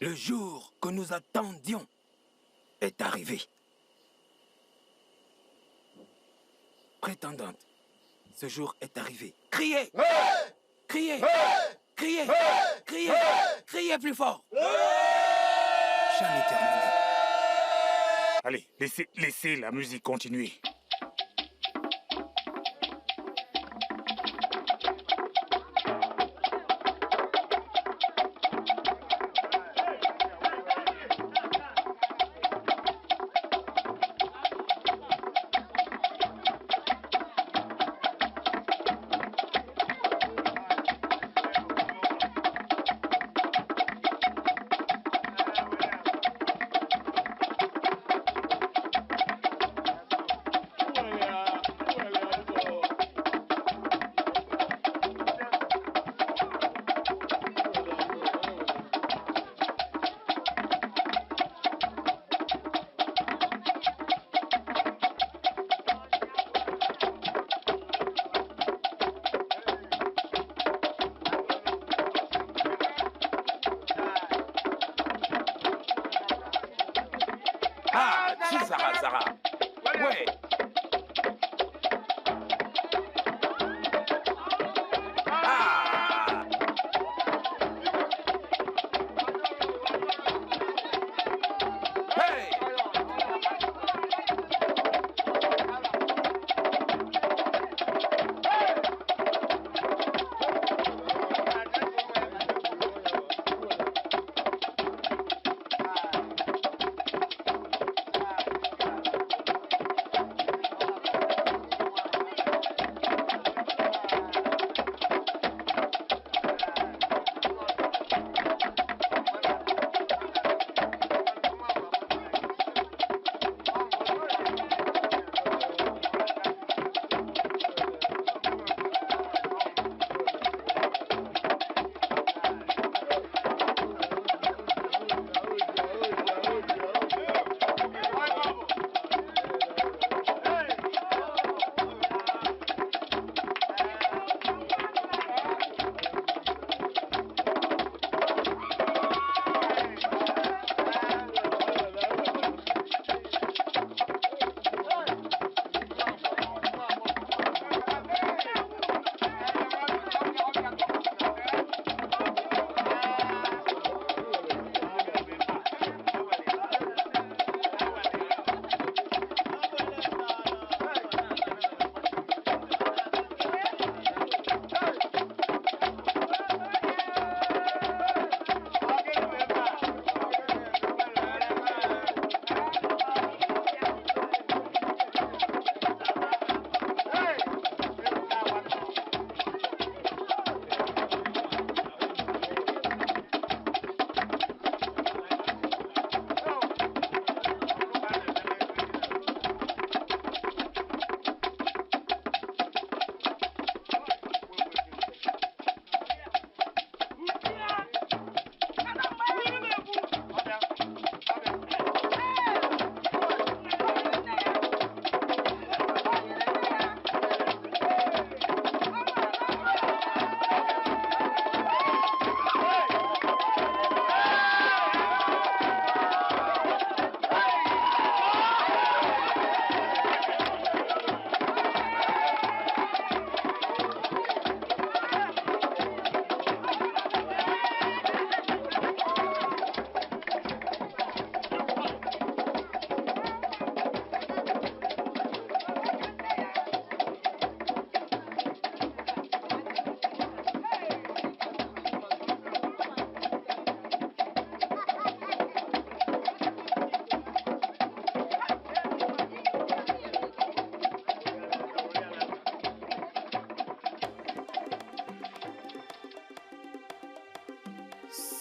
Le jour que nous attendions est arrivé. Prétendante, ce jour est arrivé. Criez! Criez! Criez! Criez! Criez plus fort! Jamais terminé. Allez, laissez la musique continuer. Ah, si, Sarah, Sarah. Ouais. Ah. Hey.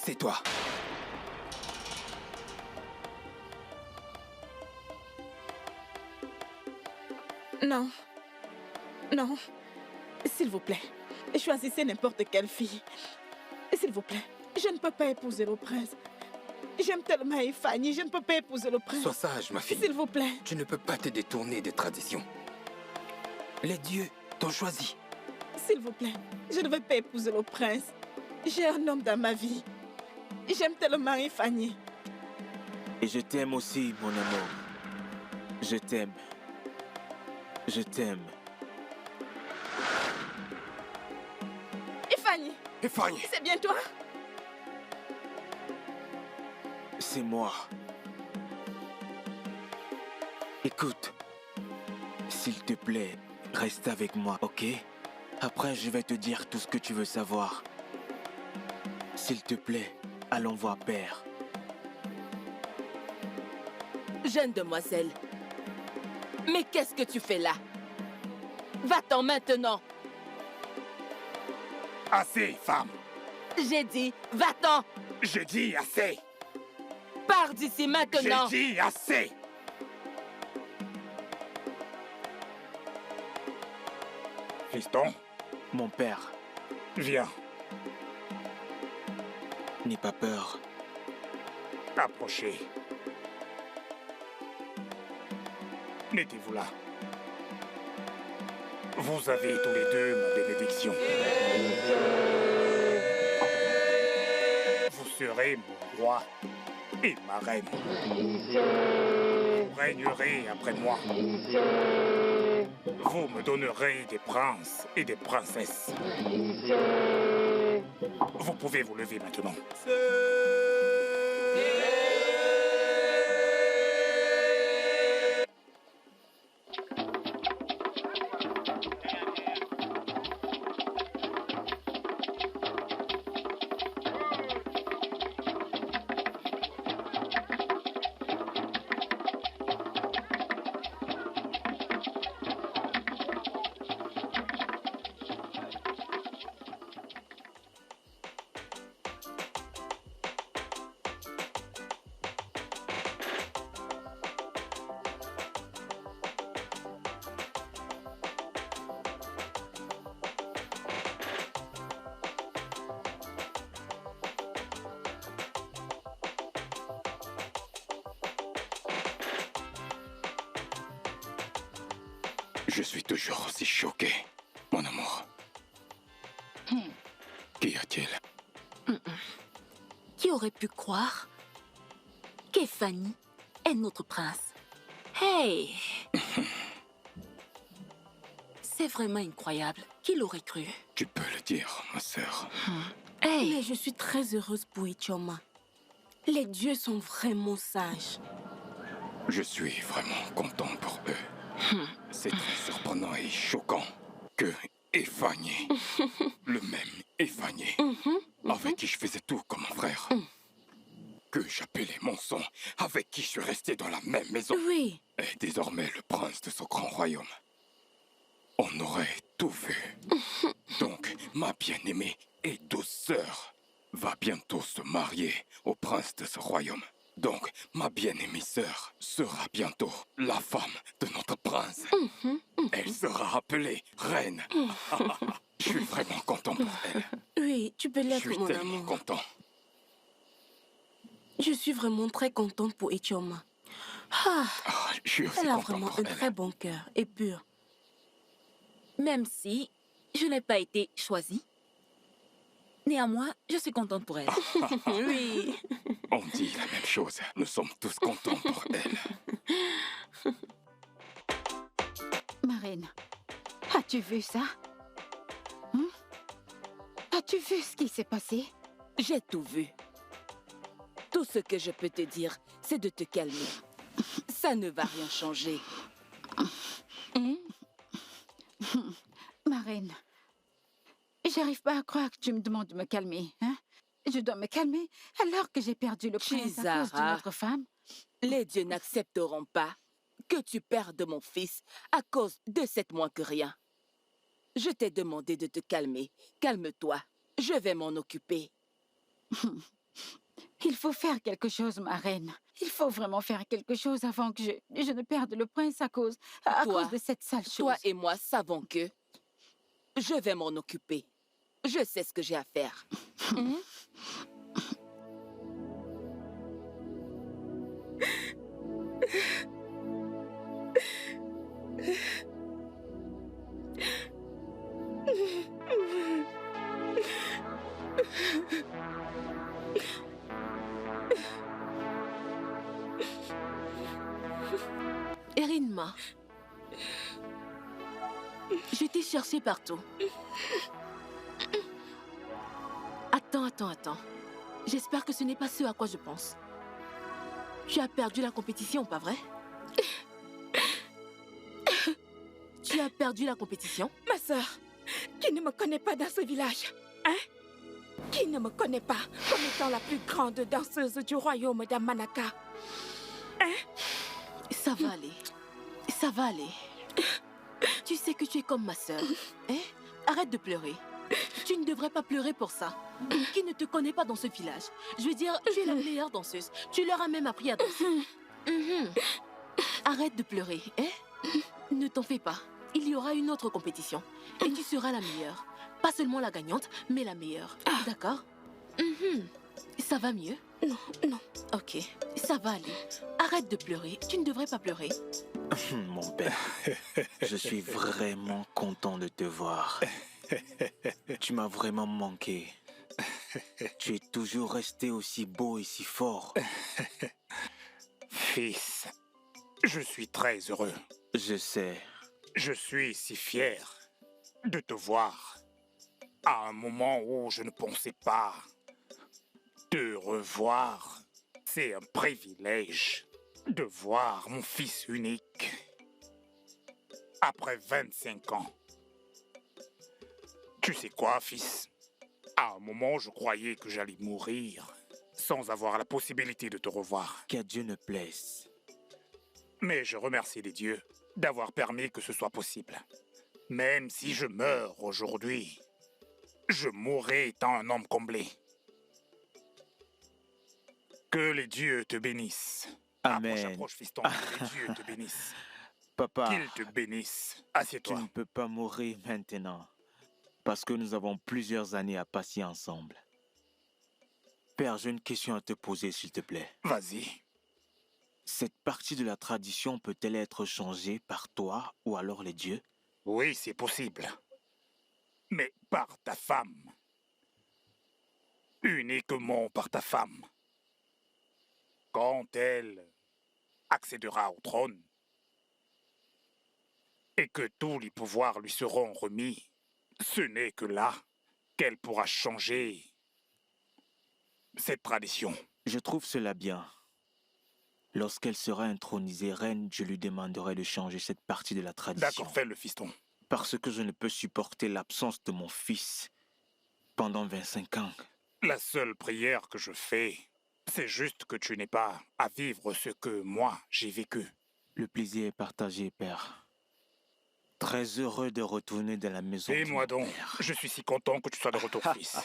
C'est toi. Non. Non. S'il vous plaît, choisissez n'importe quelle fille. S'il vous plaît, je ne peux pas épouser le prince. J'aime tellement Fanny, je ne peux pas épouser le prince. Sois sage, ma fille. S'il vous plaît. Tu ne peux pas te détourner des traditions. Les dieux t'ont choisi. S'il vous plaît, je ne veux pas épouser le prince. J'ai un homme dans ma vie. J'aime tellement Fanny. Et je t'aime aussi, mon amour. Je t'aime. Je t'aime. Fanny. Fanny. C'est bien toi? C'est moi. Écoute, s'il te plaît, reste avec moi, ok? Après, je vais te dire tout ce que tu veux savoir. S'il te plaît, allons voir Père. Jeune demoiselle, mais qu'est-ce que tu fais là? Va-t'en maintenant. Assez, femme. J'ai dit, va-t'en. J'ai dit assez. Pars d'ici maintenant. J'ai dit assez. Fiston. Mon père. Viens. N'aie pas peur. Approchez. Mettez-vous là. Vous avez tous les deux ma bénédiction. Vous serez mon roi. et ma reine. Vous régnerez après moi. Vous me donnerez des princes et des princesses. Vous pouvez vous lever maintenant. Je suis toujours aussi choqué, mon amour. Qu'y a-t-il? Qui aurait pu croire qu'Ephanie est notre prince? Hey! C'est vraiment incroyable. Qui l'aurait cru? Tu peux le dire, ma sœur. Hey! Mais je suis très heureuse pour Ichioma. Les dieux sont vraiment sages. Je suis vraiment content pour eux. C'est très surprenant et choquant que Ephanie, le même Ephanie, avec qui je faisais tout comme un frère, que j'appelais mon son, avec qui je suis resté dans la même maison, Oui. est désormais le prince de ce grand royaume. On aurait tout vu. Donc, ma bien-aimée et douce sœur va bientôt se marier au prince de ce royaume. Donc, ma bien-aimée sœur sera bientôt la femme de notre prince. Elle sera appelée reine. Je suis vraiment content pour elle. Oui, tu peux Je l'être, suis mon tellement amour. content. Je suis vraiment très contente pour Ichioma. Je suis aussi Elle a content vraiment pour un elle. très bon cœur et pur. Même si je n'ai pas été choisie, néanmoins, je suis contente pour elle. Oui. On dit la même chose. Nous sommes tous contents pour elle. Marine, as-tu vu ça? As-tu vu ce qui s'est passé? J'ai tout vu. Tout ce que je peux te dire, c'est de te calmer. Ça ne va rien changer. Marine, j'arrive pas à croire que tu me demandes de me calmer. Hein? Je dois me calmer alors que j'ai perdu le prince à cause d'une Chizara. autre femme. Les dieux n'accepteront pas que tu perdes mon fils à cause de 7 mois que rien. Je t'ai demandé de te calmer. Calme-toi. Je vais m'en occuper. Il faut faire quelque chose, ma reine. Il faut vraiment faire quelque chose avant que je ne perde le prince à cause de cette sale chose. Toi et moi savons que je vais m'en occuper. Je sais ce que j'ai à faire. Erinma, je t'ai cherché partout. Attends. J'espère que ce n'est pas ce à quoi je pense. Tu as perdu la compétition, pas vrai? Tu as perdu la compétition? Ma sœur, qui ne me connaît pas dans ce village, hein? Qui ne me connaît pas comme étant la plus grande danseuse du royaume d'Amanaka? Hein? Ça va aller. Ça va aller. Tu sais que tu es comme ma sœur. Hein? Arrête de pleurer. Tu ne devrais pas pleurer pour ça. Qui ne te connaît pas dans ce village? Je veux dire, tu es la meilleure danseuse. Tu leur as même appris à danser. Arrête de pleurer, hein? Ne t'en fais pas. Il y aura une autre compétition. Et tu seras la meilleure. Pas seulement la gagnante, mais la meilleure. D'accord? Ça va mieux? Non. Ok, ça va aller. Arrête de pleurer. Tu ne devrais pas pleurer. Mon père, je suis vraiment content de te voir. Tu m'as vraiment manqué. Tu es toujours resté aussi beau et si fort. Fils, je suis très heureux. Je sais. Je suis si fier de te voir à un moment où je ne pensais pas te revoir. C'est un privilège de voir mon fils unique après 25 ans. Tu sais quoi, fils? À un moment, je croyais que j'allais mourir sans avoir la possibilité de te revoir. Qu'à Dieu ne plaise. Mais je remercie les dieux d'avoir permis que ce soit possible. Même si je meurs aujourd'hui, je mourrai étant un homme comblé. Que les dieux te bénissent. Amen. Approche, fiston. Que les dieux te bénissent. Papa, Qu'ils te bénissent. tu Assieds-toi. ne peux pas mourir maintenant. Parce que nous avons plusieurs années à passer ensemble. Père, j'ai une question à te poser, s'il te plaît. Vas-y. Cette partie de la tradition peut-elle être changée par toi ou alors les dieux? Oui, c'est possible. Mais par ta femme. Uniquement par ta femme. Quand elle accédera au trône et que tous les pouvoirs lui seront remis, ce n'est que là qu'elle pourra changer cette tradition. Je trouve cela bien. Lorsqu'elle sera intronisée reine, je lui demanderai de changer cette partie de la tradition. D'accord, fais-le, fiston. Parce que je ne peux supporter l'absence de mon fils pendant 25 ans. La seule prière que je fais, c'est juste que tu n'aies pas à vivre ce que moi, j'ai vécu. Le plaisir est partagé, Père. Très heureux de retourner dans la maison. Et de moi mon donc, père. je suis si content que tu sois de retour, fils.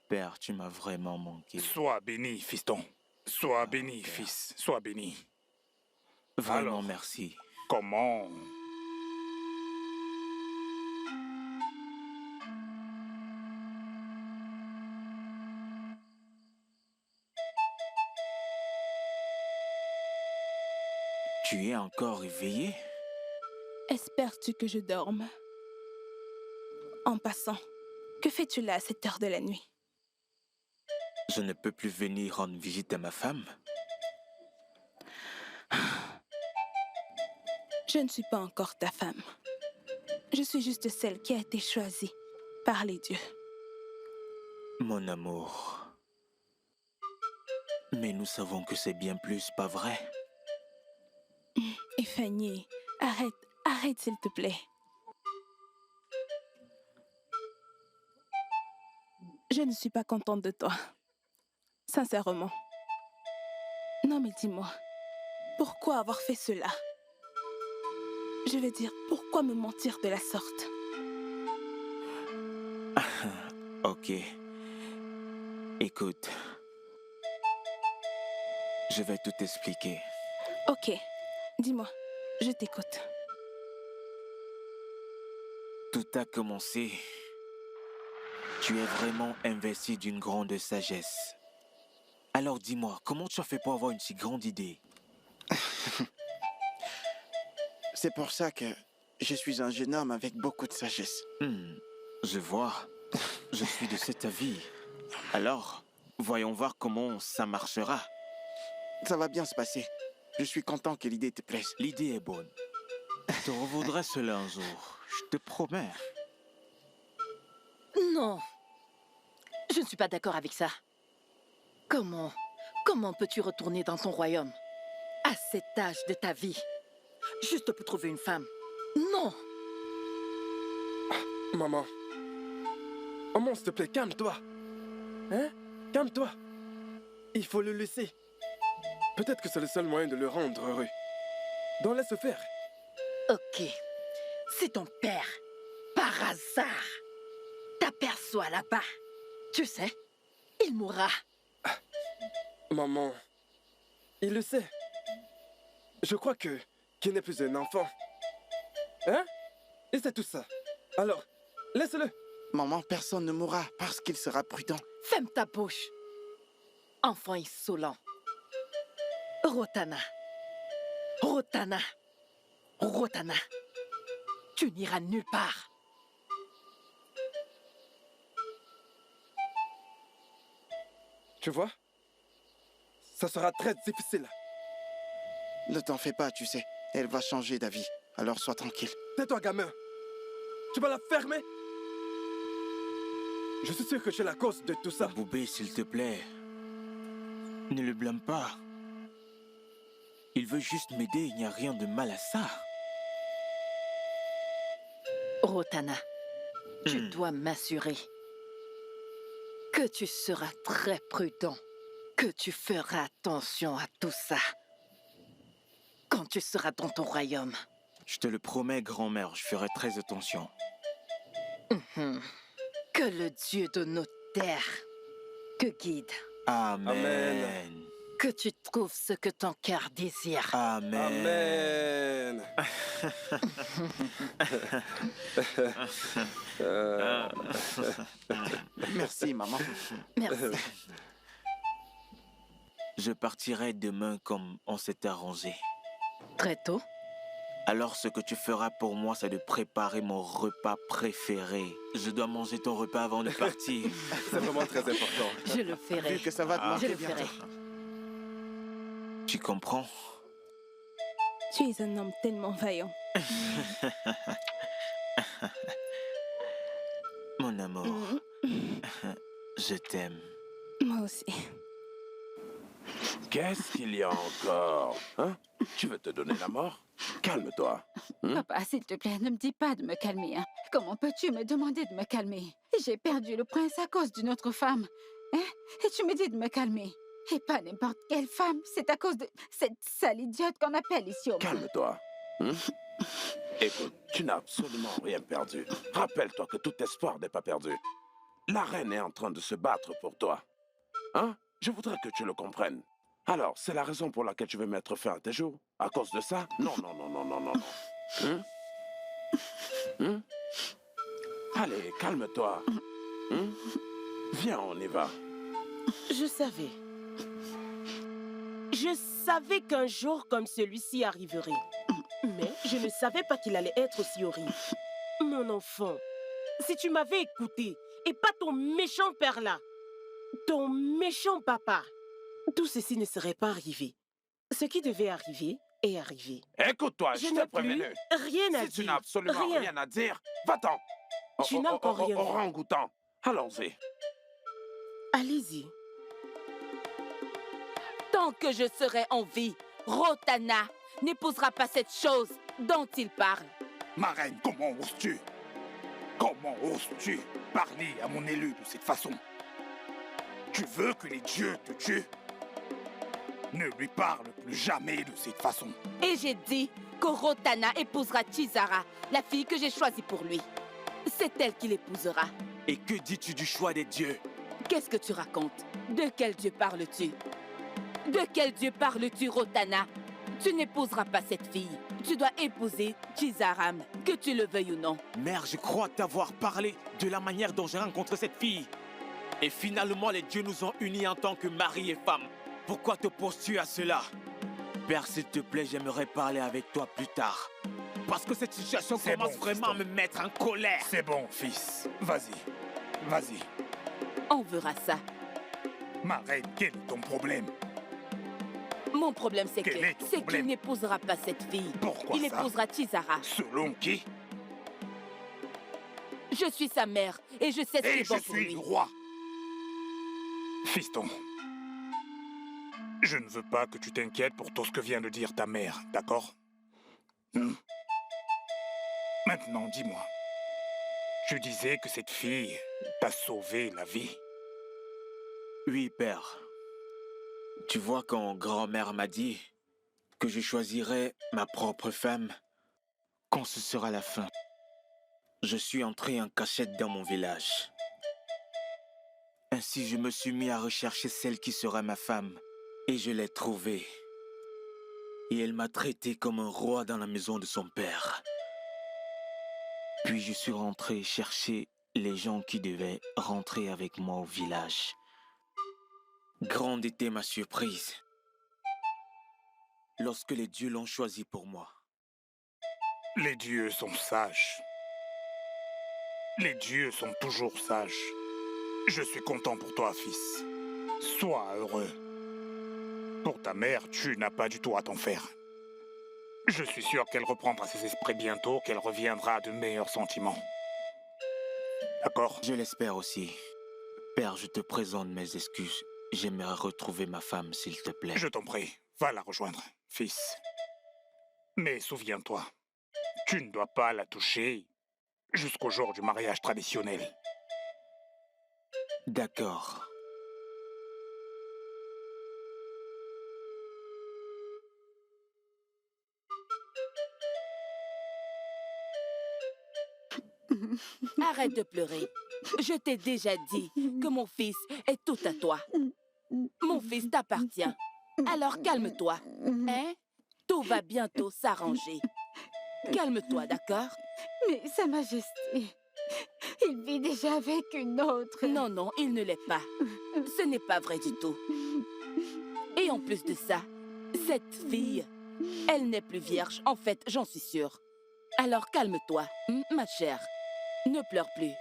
Père, tu m'as vraiment manqué. Sois béni, fiston. Sois béni, Père. fils. Sois béni. Vraiment, Alors, merci. comment... Tu es encore éveillé? Espères-tu que je dorme? En passant, que fais-tu là à cette heure de la nuit? Je ne peux plus venir rendre visite à ma femme. Je ne suis pas encore ta femme. Je suis juste celle qui a été choisie par les dieux. Mon amour. Mais nous savons que c'est bien plus, pas vrai? Et Fanny, arrête s'il te plaît. Je ne suis pas contente de toi. Sincèrement. Non mais dis-moi, pourquoi avoir fait cela? Je veux dire, pourquoi me mentir de la sorte? Ok. Écoute. Je vais tout expliquer. Ok, dis-moi, je t'écoute. Tout a commencé. Tu es vraiment investi d'une grande sagesse. Alors dis-moi, comment tu as fait pour avoir une si grande idée? C'est pour ça que je suis un jeune homme avec beaucoup de sagesse. Je vois. Je suis de cet avis. Alors, voyons voir comment ça marchera. Ça va bien se passer. Je suis content que l'idée te plaise. L'idée est bonne. Je te revaudrai cela un jour. Je te promets. Non. Je ne suis pas d'accord avec ça. Comment peux-tu retourner dans ton royaume à cet âge de ta vie, juste pour trouver une femme? Non. Maman. Maman, s'il te plaît, calme-toi. Hein? Calme-toi. Il faut le laisser. Peut-être que c'est le seul moyen de le rendre heureux. Donc laisse faire. Ok. C'est ton père. Par hasard. T'aperçois là-bas. Tu sais, il mourra. Maman, il le sait. Je crois qu'il n'est plus un enfant. Hein? Et c'est tout ça. Alors, laisse-le. Maman, personne ne mourra parce qu'il sera prudent. Ferme ta bouche. Enfant insolent. Rotana. Rotana. Rotana. Tu n'iras nulle part. Tu vois? Ça sera très difficile. Ne t'en fais pas, tu sais. Elle va changer d'avis. Alors sois tranquille. Tais-toi, gamin. Tu vas la fermer? Je suis sûr que c'est la cause de tout ça. Boubé, s'il te plaît. Ne le blâme pas. Il veut juste m'aider, il n'y a rien de mal à ça. Rotana, je dois m'assurer que tu seras très prudent, que tu feras attention à tout ça quand tu seras dans ton royaume. Je te le promets, grand-mère, je ferai très attention. Que le Dieu de nos terres te guide. Amen. Amen. Que tu trouves ce que ton cœur désire. Amen. Merci, maman. Merci. Je partirai demain comme on s'est arrangé. Très tôt? Alors ce que tu feras pour moi, c'est de préparer mon repas préféré. Je dois manger ton repas avant de partir. C'est vraiment très important. Je le ferai. Vu que ça va te Je manquer le bientôt. ferai. Tu comprends? Tu es un homme tellement vaillant. Mon amour, je t'aime. Moi aussi. Qu'est-ce qu'il y a encore? Hein? Tu veux te donner la mort? Calme-toi. Papa, s'il te plaît, ne me dis pas de me calmer. Hein. Comment peux-tu me demander de me calmer? J'ai perdu le prince à cause d'une autre femme. Hein? Et tu me dis de me calmer. Et pas n'importe quelle femme. C'est à cause de cette sale idiote qu'on appelle ici au monde. Calme-toi. Écoute, tu n'as absolument rien perdu. Rappelle-toi que tout espoir n'est pas perdu. La reine est en train de se battre pour toi. Hein? Je voudrais que tu le comprennes. Alors, c'est la raison pour laquelle tu veux mettre fin à tes jours? À cause de ça? Non, non, non, non, non, non, non. Allez, calme-toi. Viens, on y va. Je savais. Je savais qu'un jour comme celui-ci arriverait. Mais je ne savais pas qu'il allait être aussi horrible. Mon enfant, si tu m'avais écouté, et pas ton méchant père là, ton méchant papa, tout ceci ne serait pas arrivé. Ce qui devait arriver est arrivé. Écoute-toi, je Je t'ai n'ai prévenu. plus rien à Si tu dire. n'as absolument rien à dire, va-t'en. Tu n'as encore rien dit. Orang-outan. Allons-y. Allez-y. Tant que je serai en vie, Rotana n'épousera pas cette chose dont il parle. Ma reine, comment oses-tu? Comment oses-tu parler à mon élu de cette façon? Tu veux que les dieux te tuent? Ne lui parle plus jamais de cette façon. Et j'ai dit que Rotana épousera Chizara, la fille que j'ai choisie pour lui. C'est elle qui l'épousera. Et que dis-tu du choix des dieux? Qu'est-ce que tu racontes? De quel dieu parles-tu? De quel dieu parles-tu, Rotana? Tu n'épouseras pas cette fille. Tu dois épouser Chizaram, que tu le veuilles ou non. Mère, je crois t'avoir parlé de la manière dont j'ai rencontré cette fille. Et finalement, les dieux nous ont unis en tant que mari et femme. Pourquoi t'opposes-tu à cela? Père, s'il te plaît, j'aimerais parler avec toi plus tard. Parce que cette situation C'est commence bon, vraiment à fiston. me mettre en colère. C'est bon, fils. Vas-y. Vas-y. On verra ça. Ma reine, quel est ton problème? Mon problème, c'est Quel est ton qu'il problème? n'épousera pas cette fille. Pourquoi Il ça? épousera Chizara. Selon qui? Je suis sa mère et je sais ce qui Et est bon je pour suis lui. le roi. Fiston, je ne veux pas que tu t'inquiètes pour tout ce que vient de dire ta mère, d'accord? Maintenant, dis-moi. Tu disais que cette fille t'a sauvé la vie? Oui, père. Tu vois, quand grand-mère m'a dit que je choisirais ma propre femme quand ce sera la fin, je suis entré en cachette dans mon village. Ainsi, je me suis mis à rechercher celle qui sera ma femme. Et je l'ai trouvée. Et elle m'a traité comme un roi dans la maison de son père. Puis je suis rentré chercher les gens qui devaient rentrer avec moi au village. Grande était ma surprise lorsque les dieux l'ont choisi pour moi. Les dieux sont sages. Les dieux sont toujours sages. Je suis content pour toi, fils. Sois heureux. Pour ta mère, tu n'as pas du tout à t'en faire. Je suis sûr qu'elle reprendra ses esprits bientôt, qu'elle reviendra à de meilleurs sentiments. D'accord? Je l'espère aussi. Père, je te présente mes excuses. J'aimerais retrouver ma femme, s'il te plaît. Je t'en prie, va la rejoindre, fils. Mais souviens-toi, tu ne dois pas la toucher jusqu'au jour du mariage traditionnel. D'accord. Arrête de pleurer. Je t'ai déjà dit que mon fils est tout à toi. Mon fils t'appartient. Alors calme-toi. Hein? Tout va bientôt s'arranger. Calme-toi, d'accord? Mais Sa Majesté, il vit déjà avec une autre. Non, non, il ne l'est pas. Ce n'est pas vrai du tout. Et en plus de ça, cette fille, elle n'est plus vierge. En fait, j'en suis sûre. Alors calme-toi, ma chère. Ne pleure plus.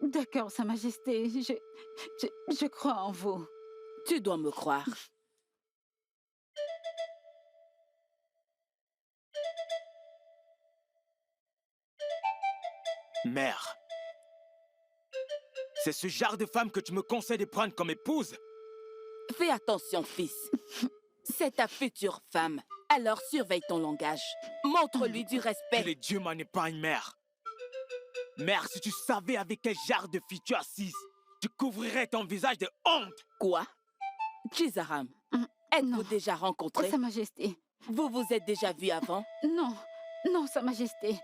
D'accord, Sa Majesté, je crois en vous. Tu dois me croire. Mère, c'est ce genre de femme que tu me conseilles de prendre comme épouse? Fais attention, fils. C'est ta future femme. Alors surveille ton langage. Montre-lui du Que respect. les dieux m'en épargnent, mère. Mère, si tu savais avec quel genre de fille tu es assise, tu couvrirais ton visage de honte. Quoi? Chizaram, êtes-vous déjà rencontrés? Sa Majesté. Vous vous êtes déjà vus avant? Non, non, Sa Majesté.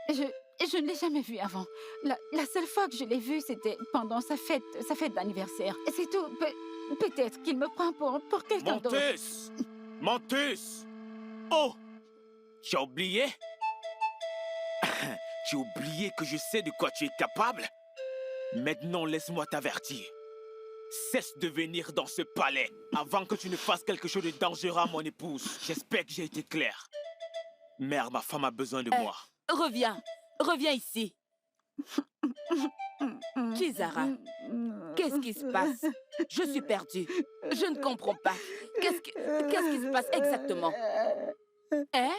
Je ne l'ai jamais vu avant. La seule fois que je l'ai vu, c'était pendant sa fête d'anniversaire. C'est tout. Peut-être qu'il me prend pour quelqu'un d'autre. Montus! Montus! Oh! Tu as oublié? Tu as oublié que je sais de quoi tu es capable? Maintenant, laisse-moi t'avertir. Cesse de venir dans ce palais avant que tu ne fasses quelque chose de dangereux à mon épouse. J'espère que j'ai été clair. Mère, ma femme a besoin de moi. Reviens. Reviens ici. Chizara, qu'est-ce qui se passe? Je suis perdue. Je ne comprends pas. Qu'est-ce qui se passe exactement? Hein?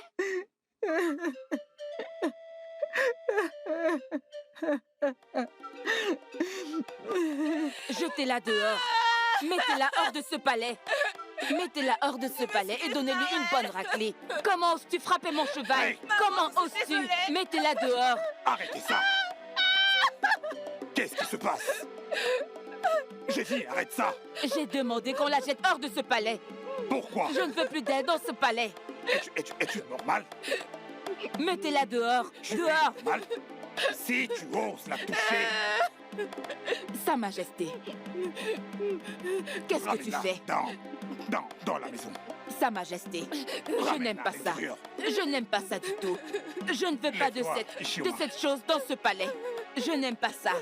Jetez-la dehors. Mettez-la hors de ce palais. Mettez-la hors de ce palais et donnez-lui une bonne raclée. Comment oses-tu frapper mon cheval? Hey, Comment oses-tu? Mettez-la dehors. Arrêtez ça! Qu'est-ce qui se passe? J'ai dit, arrête ça! J'ai demandé qu'on la jette hors de ce palais. Pourquoi? Je ne veux plus d'aide dans ce palais. Es-tu normal? Mettez-la dehors. Tu es Dehors. normal? Si tu oses la toucher, Sa Majesté. Qu'est-ce que tu ramène-la fais? dans la maison. Sa Majesté, je Ramène-la n'aime à pas ça. l'intérieur. Je n'aemme pas ça du tout. Je ne veux pas de Lève-toi, cette Ishioma. chose dans ce palais. Je n'aime pas ça.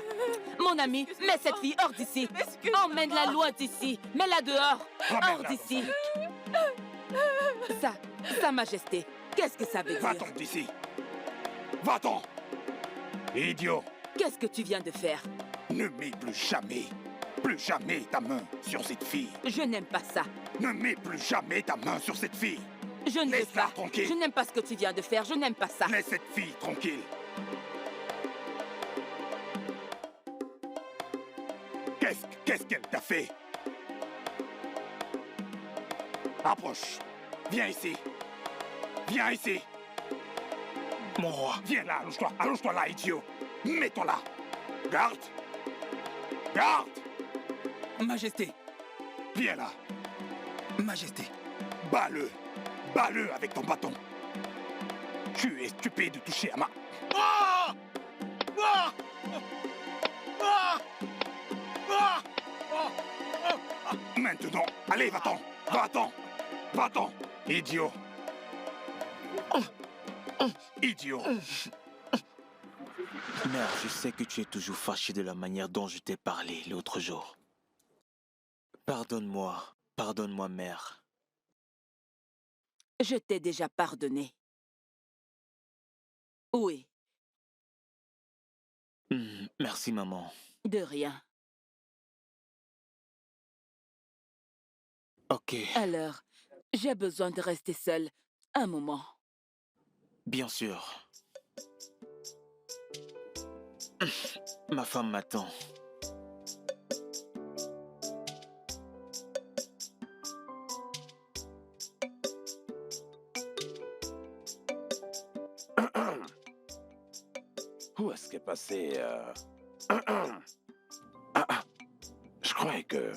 Mon ami, mets cette fille hors d'ici. Emmène-la loin d'ici. Mets-la dehors. Ramène-la Hors dans d'ici. Sa Majesté, qu'est-ce que ça veut dire? Va-t'en d'ici. Va-t'en. Idiot. Qu'est-ce que tu viens de faire? Ne mets plus jamais ta main sur cette fille. Je n'aime pas ça. Ne mets plus jamais ta main sur cette fille. Je ne veux Laisse-la pas. tranquille. Je n'aime pas ce que tu viens de faire. Je n'aime pas ça. Laisse cette fille tranquille. Qu'est-ce qu'elle t'a fait? Approche. Viens ici. Viens ici. Mon roi. Viens là, allonge-toi. Allonge-toi là, idiot. Mets-toi là. Garde. Garde. Majesté, Viens là. Majesté. Bats-le. Bats-le avec ton bâton. Tu es stupide de toucher à ma... Ah! Ah! Ah! Ah! Maintenant. Allez, va-t'en. Va-t'en. Va-t'en. Idiot. Idiot. Mère, je sais que tu es toujours fâchée de la manière dont je t'ai parlé l'autre jour. Pardonne-moi. Pardonne-moi, mère. Je t'ai déjà pardonné. Oui. Merci, maman. De rien. Ok, Alors, j'ai besoin de rester seule un moment. bien sûr. Ma femme m'attend. Où est-ce qu'est passé Je croyais que...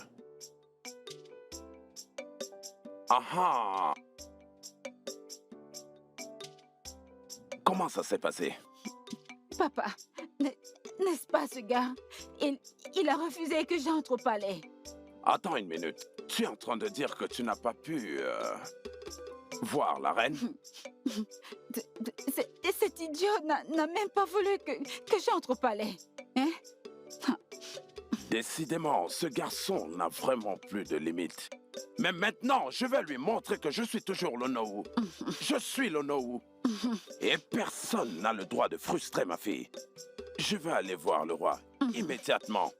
Ah ah! Comment ça s'est passé? Papa, n'est-ce pas ce gars? Il a refusé que j'entre au palais. Attends une minute. Tu es en train de dire que tu n'as pas pu... voir la reine? Cet idiot n'a même pas voulu que j'entre au palais. Hein? Décidément, ce garçon n'a vraiment plus de limites. Mais maintenant, je vais lui montrer que je suis toujours l'Onowu. Je suis l'Onowu. Et personne n'a le droit de frustrer ma fille. Je vais aller voir le roi immédiatement.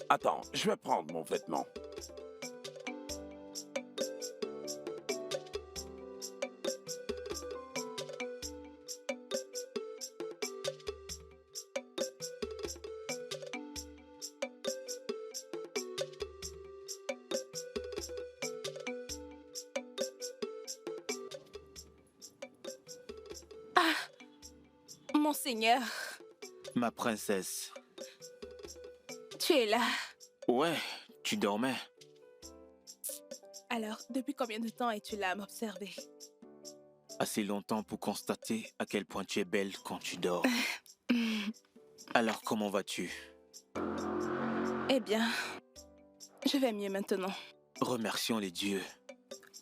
Attends, je vais prendre mon vêtement. Monseigneur, Ma princesse. tu es là. Ouais, tu dormais. Alors, depuis combien de temps es-tu là à m'observer? Assez longtemps pour constater à quel point tu es belle quand tu dors. Alors, comment vas-tu? Eh bien, je vais mieux maintenant. Remercions les dieux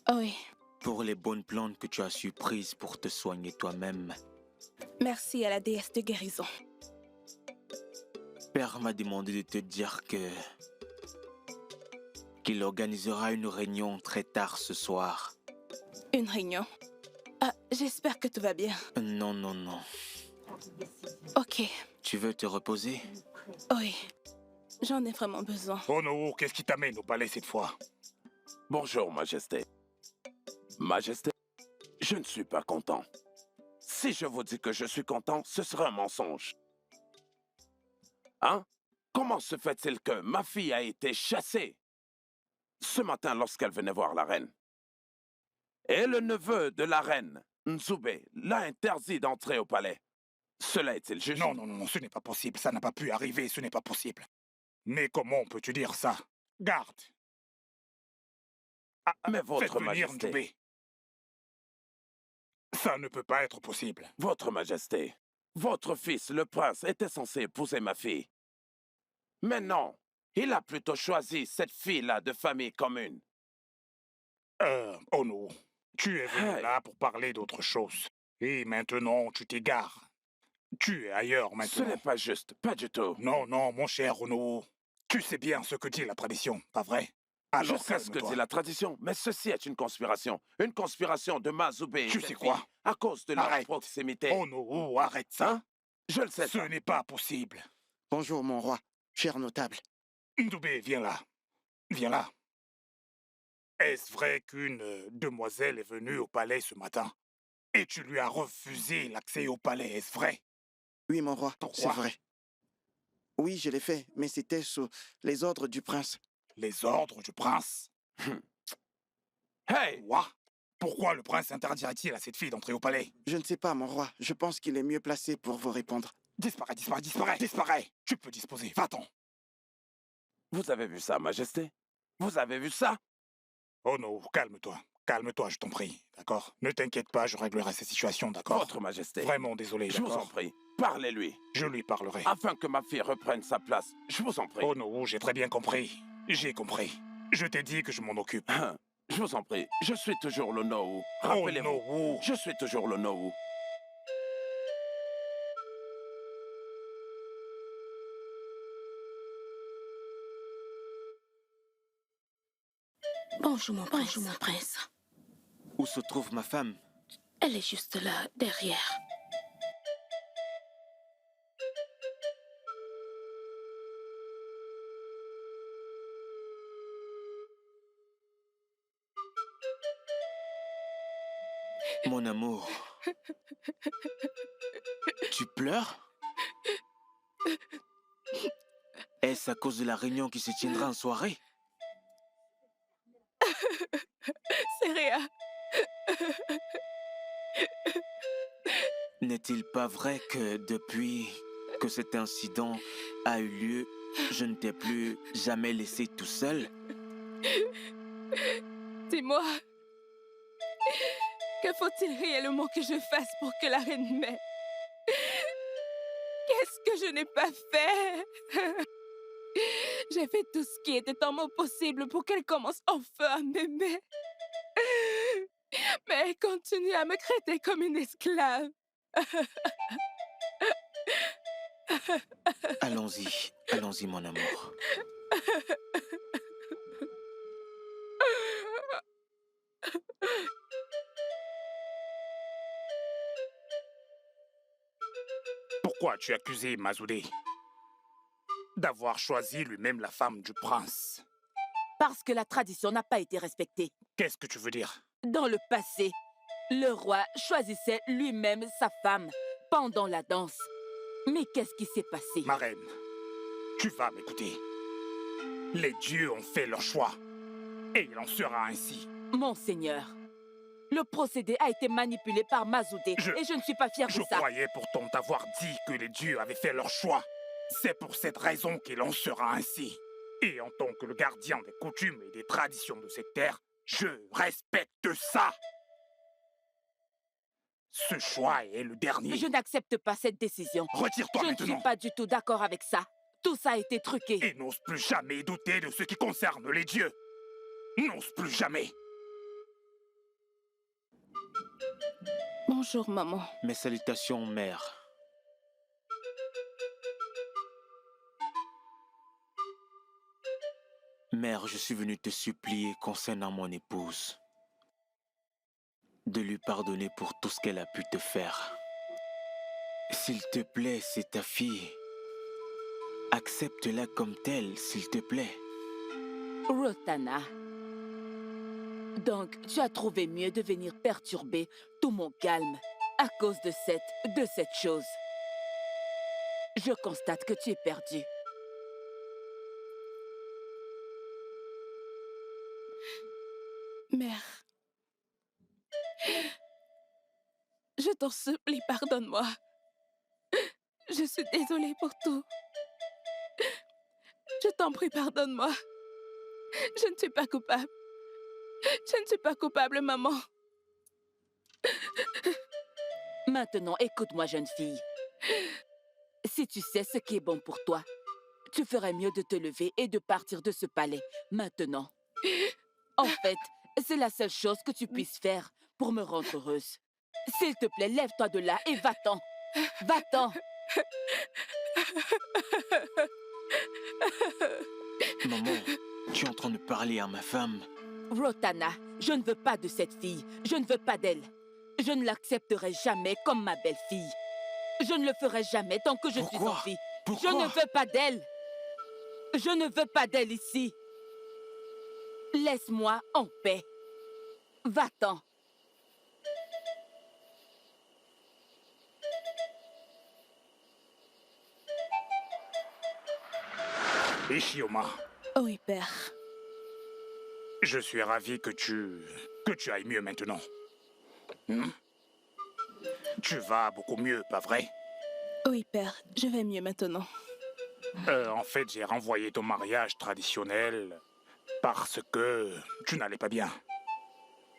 Oh oui, pour les bonnes plantes que tu as su prises pour te soigner toi-même. merci à la déesse de guérison. Père m'a demandé de te dire qu'il organisera une réunion très tard ce soir. Une réunion. Ah, j'espère que tout va bien. Non, non, non. Ok, Tu veux te reposer? oui. J'en ai vraiment besoin. Onowu, qu'est-ce qui t'amène au palais cette fois? Bonjour, Majesté. Majesté, je ne suis pas content. Si je vous dis que je suis content, ce serait un mensonge. Hein? Comment se fait-il que ma fille a été chassée ce matin lorsqu'elle venait voir la reine? Et le neveu de la reine, Nzube, l'a interdit d'entrer au palais. Cela est-il juste? Non, non, non, ce n'est pas possible. Ça n'a pas pu arriver, ce n'est pas possible. Mais comment peux-tu dire ça? Garde! Mais Faites votre venir Majesté... Ndoubé. Ça ne peut pas être possible. Votre Majesté, votre fils, le prince, était censé épouser ma fille. Mais non, il a plutôt choisi cette fille-là de famille commune. Ono, tu es venu là pour parler d'autre chose. Et maintenant, tu t'égares. Tu es ailleurs Ce maintenant. n'est pas juste, pas du tout. Non, non, mon cher Ono. Tu sais bien ce que dit la tradition, pas vrai? Je sais ce que dit la tradition, mais ceci est une conspiration. Une conspiration de Mazube et Tu cette sais quoi? fille, à cause de leur Arrête. proximité. Ono, arrête ça. Hein? Je le sais. Ce n'est pas possible. Bonjour, mon roi, cher notable. Ndoubé, viens là. Viens là. Est-ce vrai qu'une demoiselle est venue au palais ce matin et tu lui as refusé l'accès au palais? Est-ce vrai? Oui, mon roi, c'est Pourquoi? vrai. Oui, je l'ai fait, mais c'était sous les ordres du prince. Les ordres du prince? Hey! Quoi? Pourquoi le prince interdirait-il à cette fille d'entrer au palais? Je ne sais pas, mon roi. Je pense qu'il est mieux placé pour vous répondre. Disparais, disparais, disparais, disparais! Tu peux disposer, va-t'en! Vous avez vu ça, Majesté? Vous avez vu ça? Oh non, calme-toi. Calme-toi, je t'en prie, d'accord? Ne t'inquiète pas, je réglerai cette situation, d'accord? Votre Majesté. Vraiment désolé, Je vous en d'accord? prie, parlez-lui. Je lui parlerai. Afin que ma fille reprenne sa place. Je vous en prie. Oh non, j'ai très bien compris. J'ai compris. Je t'ai dit que je m'en occupe. Je vous en prie, je suis toujours le Noou. Oh Rappelez-vous, non! je suis toujours le Noou. Bonjour mon prince. Où se trouve ma femme? Elle est juste là, derrière. Mon amour. Tu pleures? Est-ce à cause de la réunion qui se tiendra en soirée? C'est rien. N'est-il pas vrai que depuis que cet incident a eu lieu, je ne t'ai plus jamais laissé tout seul? Dis-moi, que faut-il réellement que je fasse pour que la reine m'aime? Qu'est-ce que je n'ai pas fait? J'ai fait tout ce qui était en mon possible pour qu'elle commence enfin à m'aimer. Mais elle continue à me traiter comme une esclave. Allons-y, allons-y, mon amour. Pourquoi tu accusais Mazoudé d'avoir choisi lui-même la femme du prince? Parce que la tradition n'a pas été respectée. Qu'est-ce que tu veux dire? Dans le passé, le roi choisissait lui-même sa femme pendant la danse. Mais qu'est-ce qui s'est passé? Ma reine, tu vas m'écouter. Les dieux ont fait leur choix. Et il en sera ainsi. Monseigneur, le procédé a été manipulé par Mazoudé et je ne suis pas fière de ça. Je croyais pourtant t'avoir dit que les dieux avaient fait leur choix. C'est pour cette raison qu'il en sera ainsi. Et en tant que le gardien des coutumes et des traditions de cette terre, je respecte ça. Ce choix est le dernier. Je n'accepte pas cette décision. Retire-toi maintenant. Je ne suis pas du tout d'accord avec ça. Tout ça a été truqué. Et n'ose plus jamais douter de ce qui concerne les dieux. N'ose plus jamais. Bonjour, maman. Mes salutations, mère. Mère, je suis venu te supplier concernant mon épouse, de lui pardonner pour tout ce qu'elle a pu te faire. S'il te plaît, c'est ta fille. Accepte-la comme telle, s'il te plaît. Rotana. Donc, tu as trouvé mieux de venir perturber tout mon calme à cause de cette chose. Je constate que tu es perdu. Mère, je t'en supplie, pardonne-moi. Je suis désolée pour tout. Je t'en prie, pardonne-moi. Je ne suis pas coupable. Je ne suis pas coupable, maman. Maintenant, écoute-moi, jeune fille. Si tu sais ce qui est bon pour toi, tu ferais mieux de te lever et de partir de ce palais, maintenant. En fait, c'est la seule chose que tu puisses faire pour me rendre heureuse. S'il te plaît, lève-toi de là et va-t'en. Va-t'en. Maman, tu es en train de parler à ma femme. Rotana, je ne veux pas de cette fille. Je ne veux pas d'elle. Je ne l'accepterai jamais comme ma belle-fille. Je ne le ferai jamais tant que je suis en vie. Pourquoi? Je ne veux pas d'elle. Je ne veux pas d'elle ici. Laisse-moi en paix. Va-t'en. Ishioma, Oui, père. je suis ravi que tu ailles mieux maintenant. Tu vas beaucoup mieux, pas vrai? Oui, père, je vais mieux maintenant. En fait, j'ai renvoyé ton mariage traditionnel parce que tu n'allais pas bien.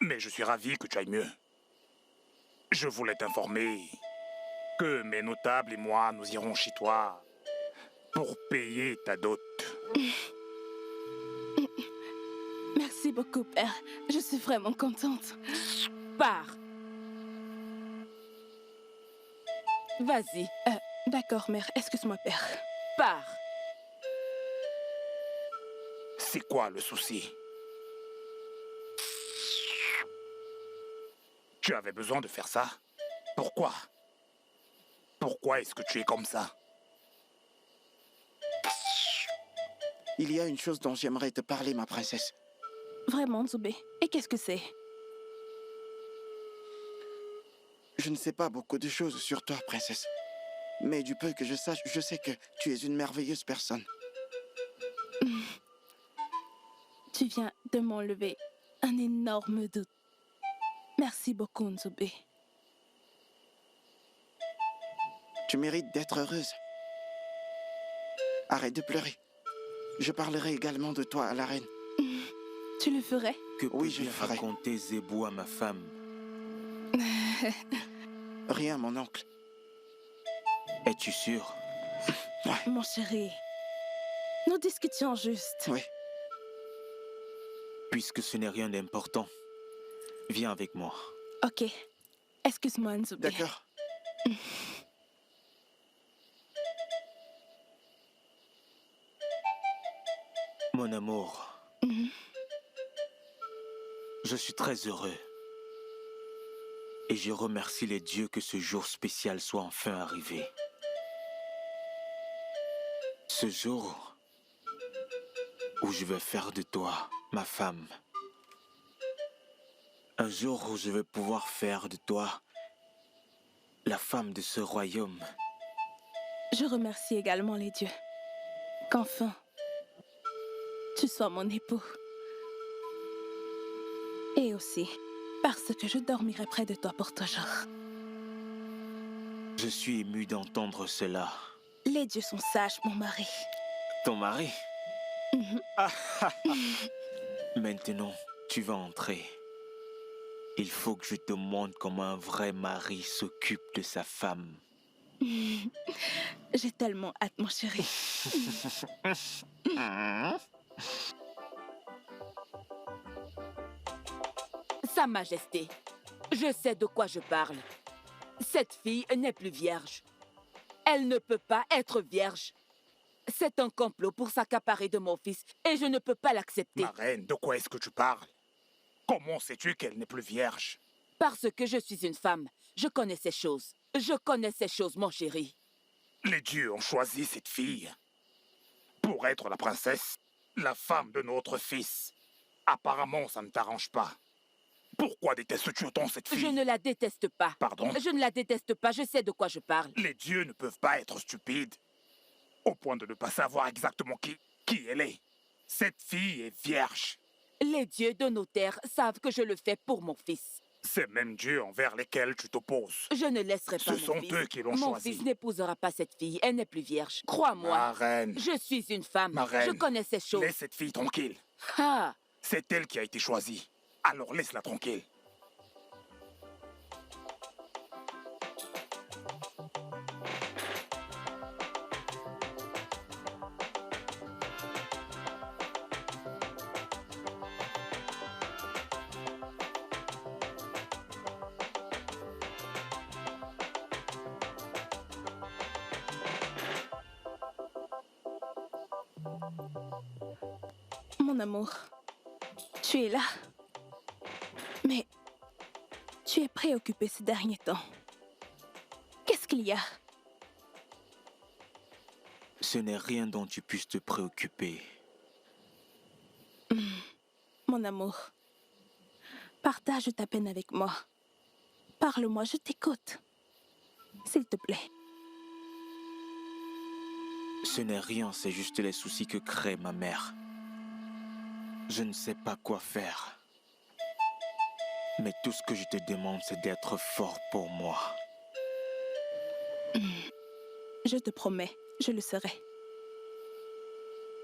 Mais je suis ravi que tu ailles mieux. Je voulais t'informer que mes notables et moi, nous irons chez toi pour payer ta dot. Merci beaucoup, père. Je suis vraiment contente. Pars. Vas-y. D'accord, mère. Excuse-moi, père. Pars. C'est quoi le souci? Tu avais besoin de faire ça? Pourquoi? Pourquoi est-ce que tu es comme ça? Il y a une chose dont j'aimerais te parler, ma princesse. Vraiment, Nzube. Et qu'est-ce que c'est? Je ne sais pas beaucoup de choses sur toi, princesse. Mais du peu que je sache, je sais que tu es une merveilleuse personne. Tu viens de m'enlever un énorme doute. Merci beaucoup, Nzube. Tu mérites d'être heureuse. Arrête de pleurer. Je parlerai également de toi à la reine. Tu le ferais? Que Oui, je peut-il le ferai. raconter Zébou à ma femme? Rien, mon oncle. Es-tu sûr? Mon chéri, nous discutions juste. Oui. Puisque ce n'est rien d'important, viens avec moi. Ok. Excuse-moi, Nzube. D'accord. Mon amour, je suis très heureux. Et je remercie les dieux que ce jour spécial soit enfin arrivé. Ce jour où je vais faire de toi ma femme. Un jour où je vais pouvoir faire de toi la femme de ce royaume. Je remercie également les dieux qu'enfin tu sois mon époux. Et aussi parce que je dormirai près de toi pour toujours. Je suis ému d'entendre cela. Les dieux sont sages, mon mari. Ton mari? Mhm. Maintenant, tu vas entrer. Il faut que je te montre comment un vrai mari s'occupe de sa femme. J'ai tellement hâte, mon chéri. Sa Majesté, je sais de quoi je parle. Cette fille n'est plus vierge. Elle ne peut pas être vierge. C'est un complot pour s'accaparer de mon fils et je ne peux pas l'accepter. Ma reine, de quoi est-ce que tu parles? Comment sais-tu qu'elle n'est plus vierge? Parce que je suis une femme. Je connais ces choses. Je connais ces choses, mon chéri. Les dieux ont choisi cette fille pour être la princesse, la femme de notre fils. Apparemment, ça ne t'arrange pas. Pourquoi détestes-tu autant cette fille? Je ne la déteste pas. Pardon? Je ne la déteste pas, je sais de quoi je parle. Les dieux ne peuvent pas être stupides, au point de ne pas savoir exactement qui elle est. Cette fille est vierge. Les dieux de nos terres savent que je le fais pour mon fils. Ces mêmes dieux envers lesquels tu t'opposes. Je ne laisserai pas Ce mon sont fils. eux qui l'ont Mon choisi. fils n'épousera pas cette fille, elle n'est plus vierge. Crois-moi. Ma reine. Je suis une femme. Ma reine. Je connais ces choses. Laisse cette fille tranquille. Ah, C'est elle qui a été choisie. Alors laisse-la tranquille. Mon amour, tu es là. Mais tu es préoccupé ces derniers temps. Qu'est-ce qu'il y a? Ce n'est rien dont tu puisses te préoccuper. Mon amour, partage ta peine avec moi. Parle-moi, je t'écoute. S'il te plaît. Ce n'est rien, c'est juste les soucis que crée ma mère. Je ne sais pas quoi faire. Mais tout ce que je te demande, c'est d'être fort pour moi. Je te promets, je le serai.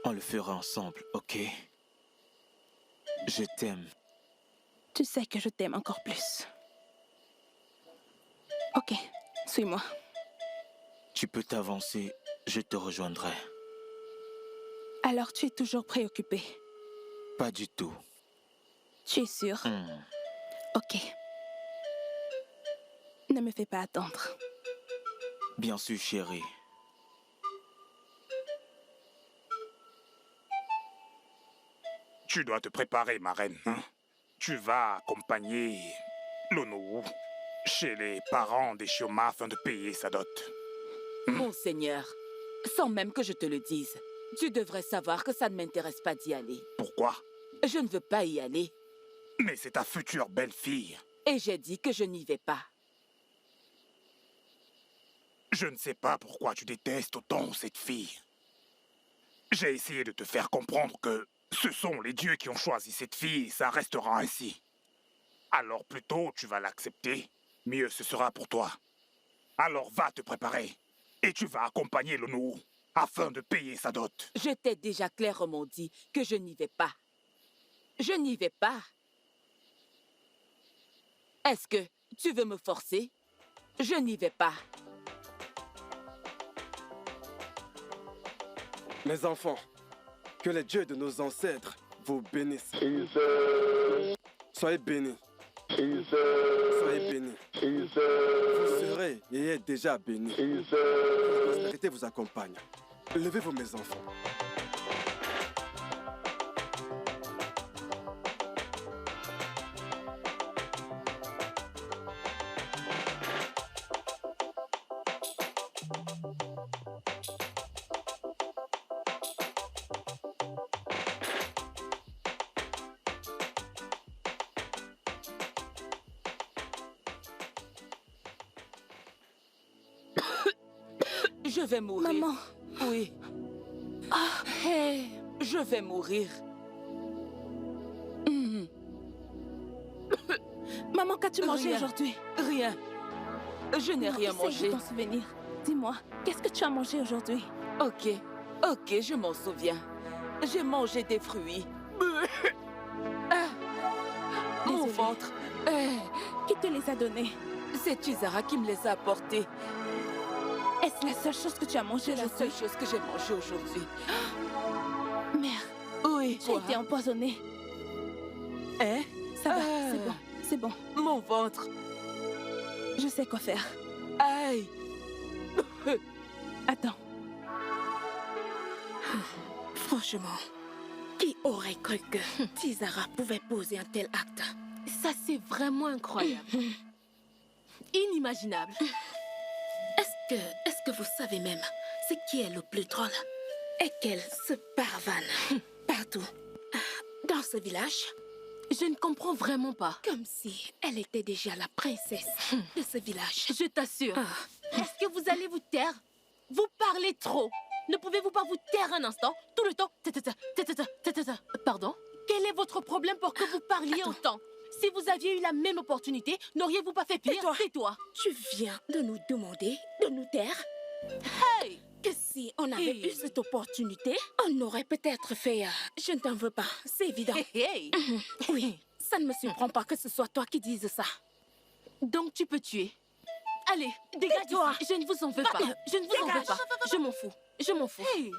On le fera ensemble, ok? Je t'aime. Tu sais que je t'aime encore plus. Ok, suis-moi. Tu peux t'avancer, je te rejoindrai. Alors tu es toujours préoccupé. Pas du tout. Tu es sûr? Ok. Ne me fais pas attendre. Bien sûr, chérie. Tu dois te préparer, ma reine. Hein? Tu vas accompagner l'Onowu chez les parents des Chioma afin de payer sa dot. mon Seigneur, sans même que je te le dise, tu devrais savoir que ça ne m'intéresse pas d'y aller. Pourquoi? Je ne veux pas y aller. Mais c'est ta future belle-fille. Et j'ai dit que je n'y vais pas. Je ne sais pas pourquoi tu détestes autant cette fille. J'ai essayé de te faire comprendre que ce sont les dieux qui ont choisi cette fille et ça restera ainsi. Alors plus tôt tu vas l'accepter, mieux ce sera pour toi. Alors va te préparer et tu vas accompagner le Nuhu afin de payer sa dot. Je t'ai déjà clairement dit que je n'y vais pas. Je n'y vais pas. Est-ce que tu veux me forcer? Je n'y vais pas. Mes enfants, que les dieux de nos ancêtres vous bénissent. Soyez bénis. Soyez bénis. Vous serez et êtes déjà bénis. La prospérité vous accompagne. Levez-vous, mes enfants. Je vais mourir. Maman. Oui. Ah, hey. Je vais mourir. Maman, qu'as-tu mangé Rien. aujourd'hui? Rien. Je n'ai rien mangé. Essaye de t'en souvenir. Dis-moi, qu'est-ce que tu as mangé aujourd'hui? Ok, je m'en souviens. J'ai mangé des fruits. Ah, mon Désolée. ventre. Qui te les a donnés? C'est Izara qui me les a apportés. Est-ce la seule chose que tu as mangée C'est la aujourd'hui? seule chose que j'ai mangée aujourd'hui. Merde, Oui, tu as été empoisonnée. Hein? Ça va, c'est bon, c'est bon. Mon ventre. Je sais quoi faire. Aïe. Attends. Franchement, qui aurait cru que Tizara pouvait poser un tel acte? Ça, c'est vraiment incroyable. Inimaginable. Est-ce que vous savez même ce qui est le plus drôle? Et qu'elle se parvane partout. Dans ce village, Je ne comprends vraiment pas. comme si elle était déjà la princesse de ce village. Je t'assure. Ah. Est-ce que vous allez vous taire? Vous parlez trop. Ne pouvez-vous pas vous taire un instant? Tout le temps. Pardon? Quel est votre problème pour que vous parliez autant? Si vous aviez eu la même opportunité, n'auriez-vous pas fait pire? Tais-toi. Tu viens de nous demander de nous taire? Hey! Que si on avait eu cette opportunité, on aurait peut-être fait... je ne t'en veux pas, c'est évident. Hey! Oui, ça ne me surprend pas que ce soit toi qui dises ça. Donc tu peux tuer. Allez, dégage Tais-toi. d'ici. Je ne vous en veux pas. Je ne vous en veux Dégage. pas. Je m'en fous. Je m'en fous. Hey.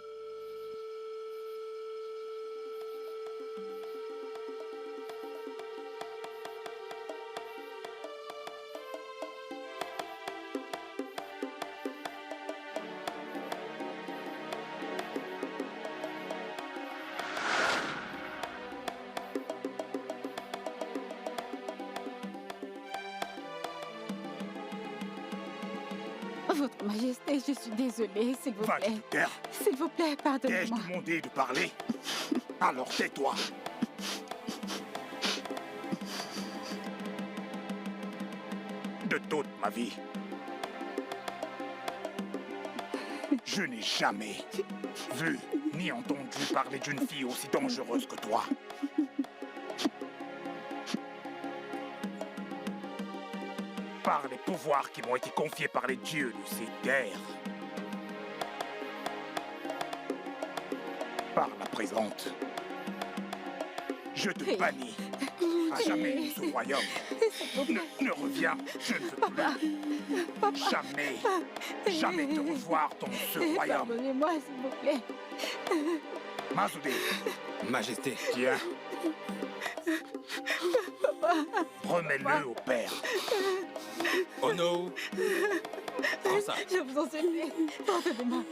Votre Majesté, je suis désolée, s'il vous Va-tu plaît. te taire? S'il vous plaît, T'ai-je pardonnez-moi. demandé de parler? Alors tais-toi. De toute ma vie, je n'ai jamais vu ni entendu parler d'une fille aussi dangereuse que toi. Par les pouvoirs qui m'ont été confiés par les dieux de ces terres. Par la présente, je te bannis à jamais de ce royaume. Ne reviens, je ne veux plus. Jamais, jamais te revoir dans ce royaume. Pardonnez-moi, s'il vous plaît. Mazoudé, Majesté, tiens. Remets-le au père. oh non! Prends ça. Je vous en supplie, pardonnez-moi.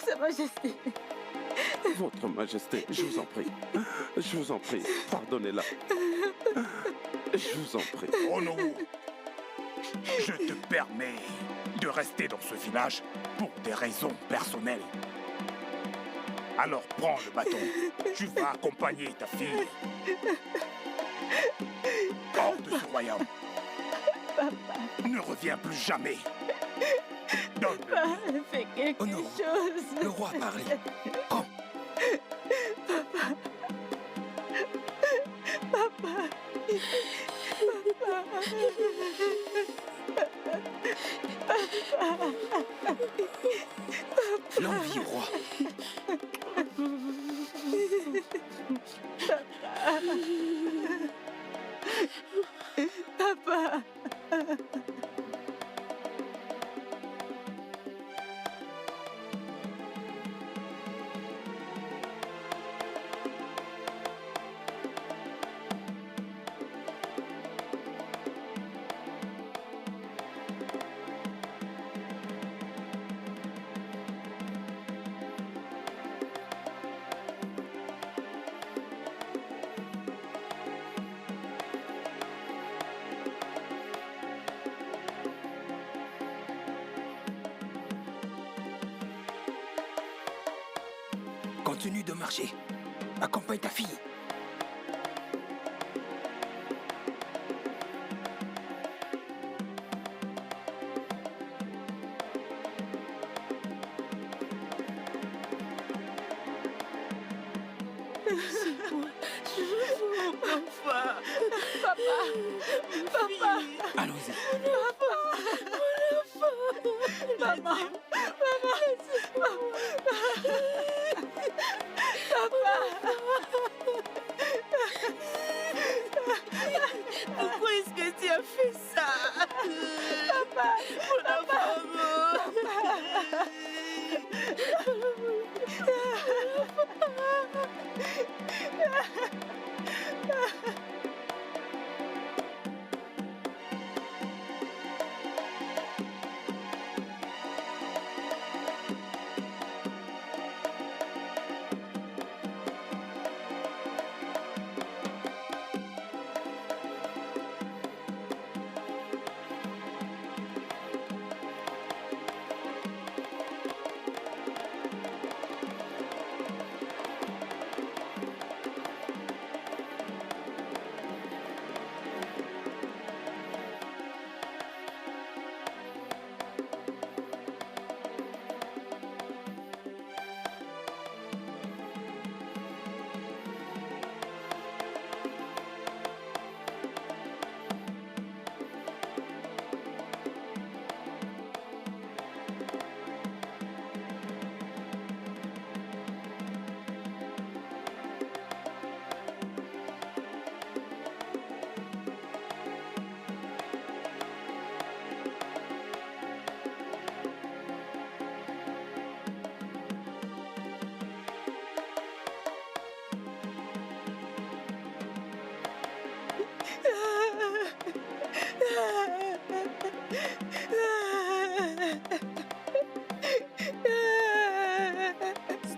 Sa Majesté. Votre Majesté, je vous en prie. Je vous en prie, pardonnez-la. Je vous en prie. Ono, je te permets de rester dans ce village pour des raisons personnelles. Alors prends le bâton. Tu vas accompagner ta fille hors de ce royaume. Ne reviens plus jamais. Donne. Papa, fais quelque non. chose. Le roi a parlé. Prends. Papa. Papa. L'envie au roi. Papa. Continue de marcher. Accompagne ta fille. Allons-y. Pourquoi est-ce que tu as fait ça? Papa,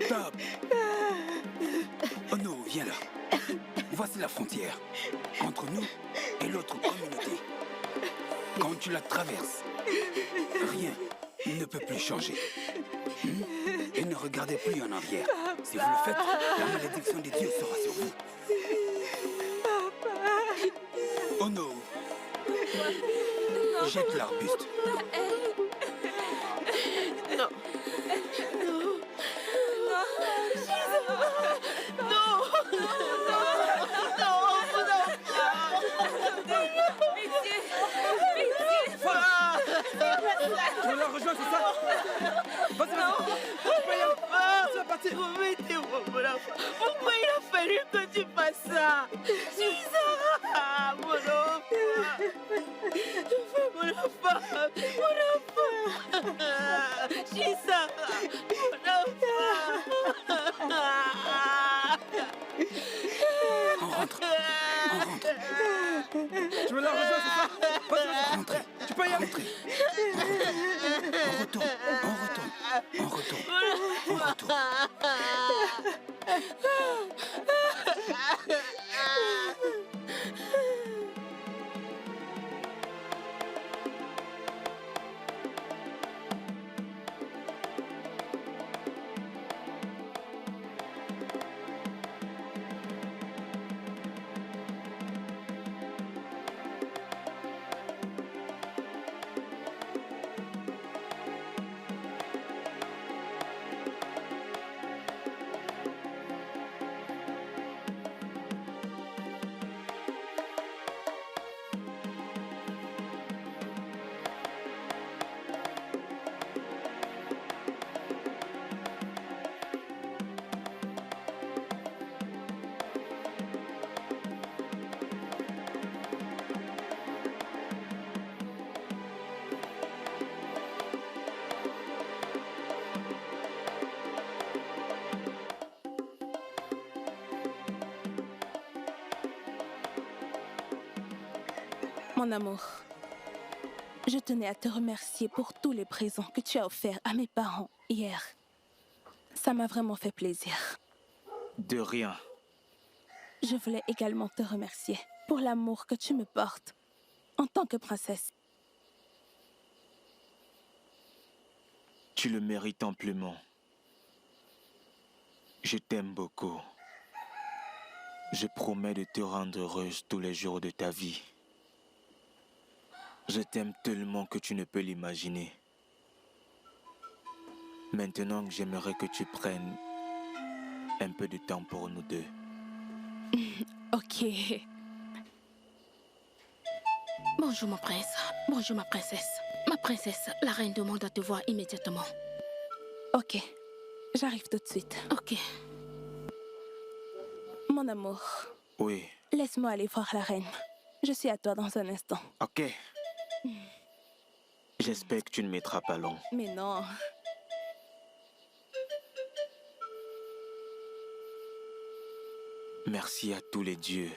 Stop. Oh non, viens là. Voici la frontière entre nous et l'autre communauté. Quand tu la traverses, rien ne peut plus changer. Et ne regardez plus en arrière. Si vous le faites, la malédiction des dieux sera sur vous. Oh non. Jette l'arbuste. non. Tu veux la rejoindre, c'est ça? Vas-y, vas-y. Tu peux y aller. Tu vas partir. Pourquoi il a fallu que tu fasses ça? Gisara, mon enfant. Mon enfant. Gisara, mon enfant. On rentre. Tu veux la rejoindre, c'est ça? Vas-y, vas-y. Rentrez. Tu peux y aller. On retourne. Mon amour, je tenais à te remercier pour tous les présents que tu as offerts à mes parents hier. Ça m'a vraiment fait plaisir. De rien. Je voulais également te remercier pour l'amour que tu me portes en tant que princesse. Tu le mérites amplement. Je t'aime beaucoup. Je promets de te rendre heureuse tous les jours de ta vie. Je t'aime tellement que tu ne peux l'imaginer. Maintenant, j'aimerais que tu prennes un peu de temps pour nous deux. Ok. Bonjour mon prince. Bonjour ma princesse. Ma princesse, la reine demande à te voir immédiatement. Ok. J'arrive tout de suite. Ok. Mon amour. Oui. Laisse-moi aller voir la reine. Je suis à toi dans un instant. Ok. J'espère que tu ne mettras pas long. Mais non. Merci à tous les dieux.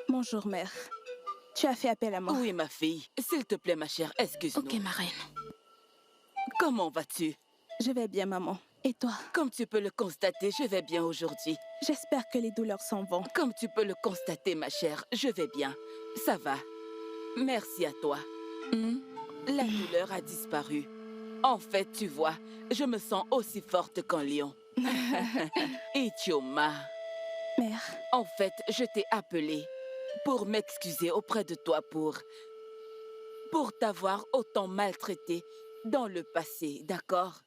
Bonjour, mère. Tu as fait appel à moi. Oui, ma fille. S'il te plaît, ma chère, excuse-nous. Ok, ma reine. Comment vas-tu? Je vais bien, maman. Et toi? Comme tu peux le constater, je vais bien aujourd'hui. J'espère que les douleurs s'en vont. Comme tu peux le constater, ma chère, je vais bien. Ça va. Merci à toi. La douleur a disparu. En fait, tu vois, je me sens aussi forte qu'un lion. Ichioma. Mère. En fait, je t'ai appelé pour m'excuser auprès de toi pour t'avoir autant maltraité dans le passé, d'accord?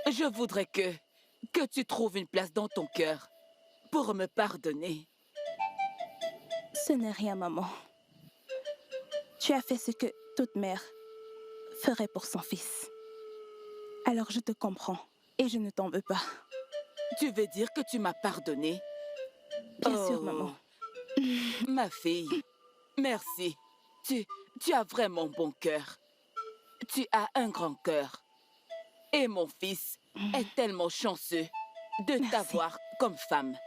Je voudrais que tu trouves une place dans ton cœur pour me pardonner. Ce n'est rien, maman. Tu as fait ce que toute mère ferait pour son fils. Alors je te comprends et je ne t'en veux pas. Tu veux dire que tu m'as pardonné? Bien sûr, maman. Ma fille, merci. Tu as vraiment bon cœur. Tu as un grand cœur. Et mon fils est tellement chanceux de t'avoir comme femme.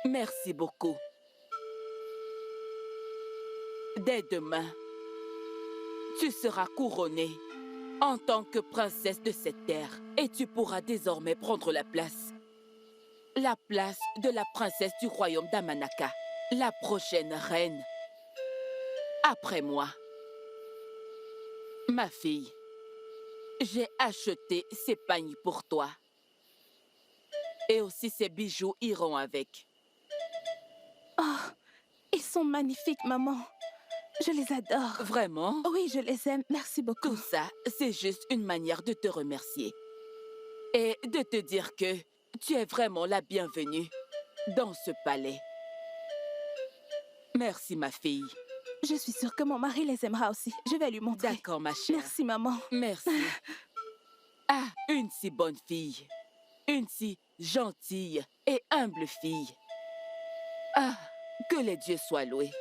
Merci beaucoup. Dès demain, tu seras couronnée en tant que princesse de cette terre et tu pourras désormais prendre la place de la princesse du royaume d'Amanaka, la prochaine reine. Après moi. Ma fille, j'ai acheté ces pagnes pour toi. Et aussi ces bijoux iront avec. Oh, ils sont magnifiques, maman. Je les adore. Vraiment? Oui, je les aime. Merci beaucoup. Tout ça, c'est juste une manière de te remercier. Et de te dire que tu es vraiment la bienvenue dans ce palais. Merci, ma fille. Je suis sûre que mon mari les aimera aussi. Je vais lui montrer. D'accord, ma chère. Merci, maman. Merci. Ah, une si bonne fille. Une si gentille et humble fille. Ah, que les dieux soient loués.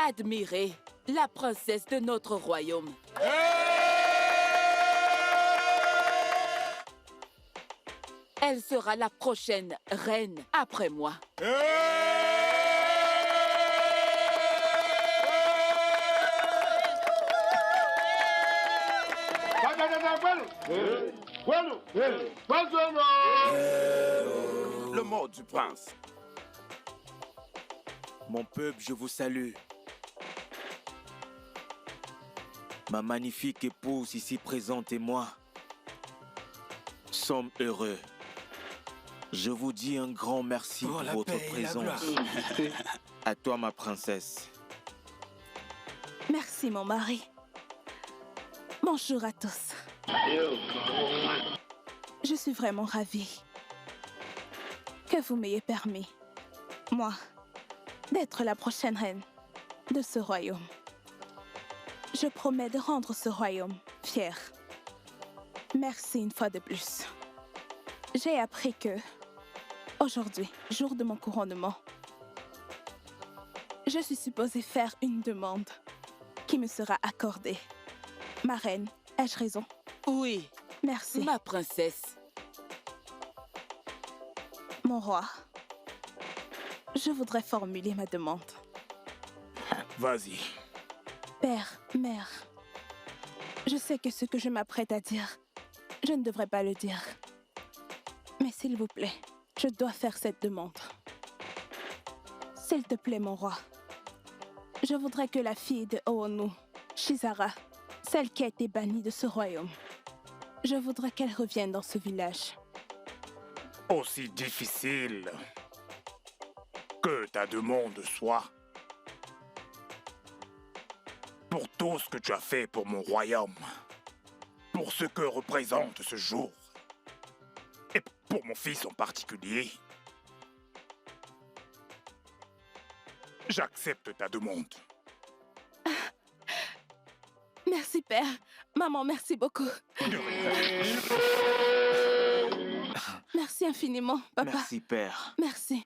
Admirez la princesse de notre royaume. Elle sera la prochaine reine après moi. Le mot du prince. Mon peuple, je vous salue. Ma magnifique épouse ici présente et moi sommes heureux. Je vous dis un grand merci pour votre présence. À toi, ma princesse. Merci, mon mari. Bonjour à tous. Je suis vraiment ravie que vous m'ayez permis, moi, d'être la prochaine reine de ce royaume. Je promets de rendre ce royaume fier. Merci une fois de plus. J'ai appris que, aujourd'hui, jour de mon couronnement, je suis supposée faire une demande qui me sera accordée. Ma reine, ai-je raison? Oui. Merci. Ma princesse. Mon roi, je voudrais formuler ma demande. Vas-y. Père, mère, je sais que ce que je m'apprête à dire, je ne devrais pas le dire. Mais s'il vous plaît, je dois faire cette demande. S'il te plaît, mon roi, je voudrais que la fille de Oonu, Shizara, celle qui a été bannie de ce royaume, je voudrais qu'elle revienne dans ce village. Aussi difficile que ta demande soit, pour tout ce que tu as fait pour mon royaume, pour ce que représente ce jour, et pour mon fils en particulier, j'accepte ta demande. Merci, père. Maman, merci beaucoup. Merci infiniment, papa. Merci, père. Merci.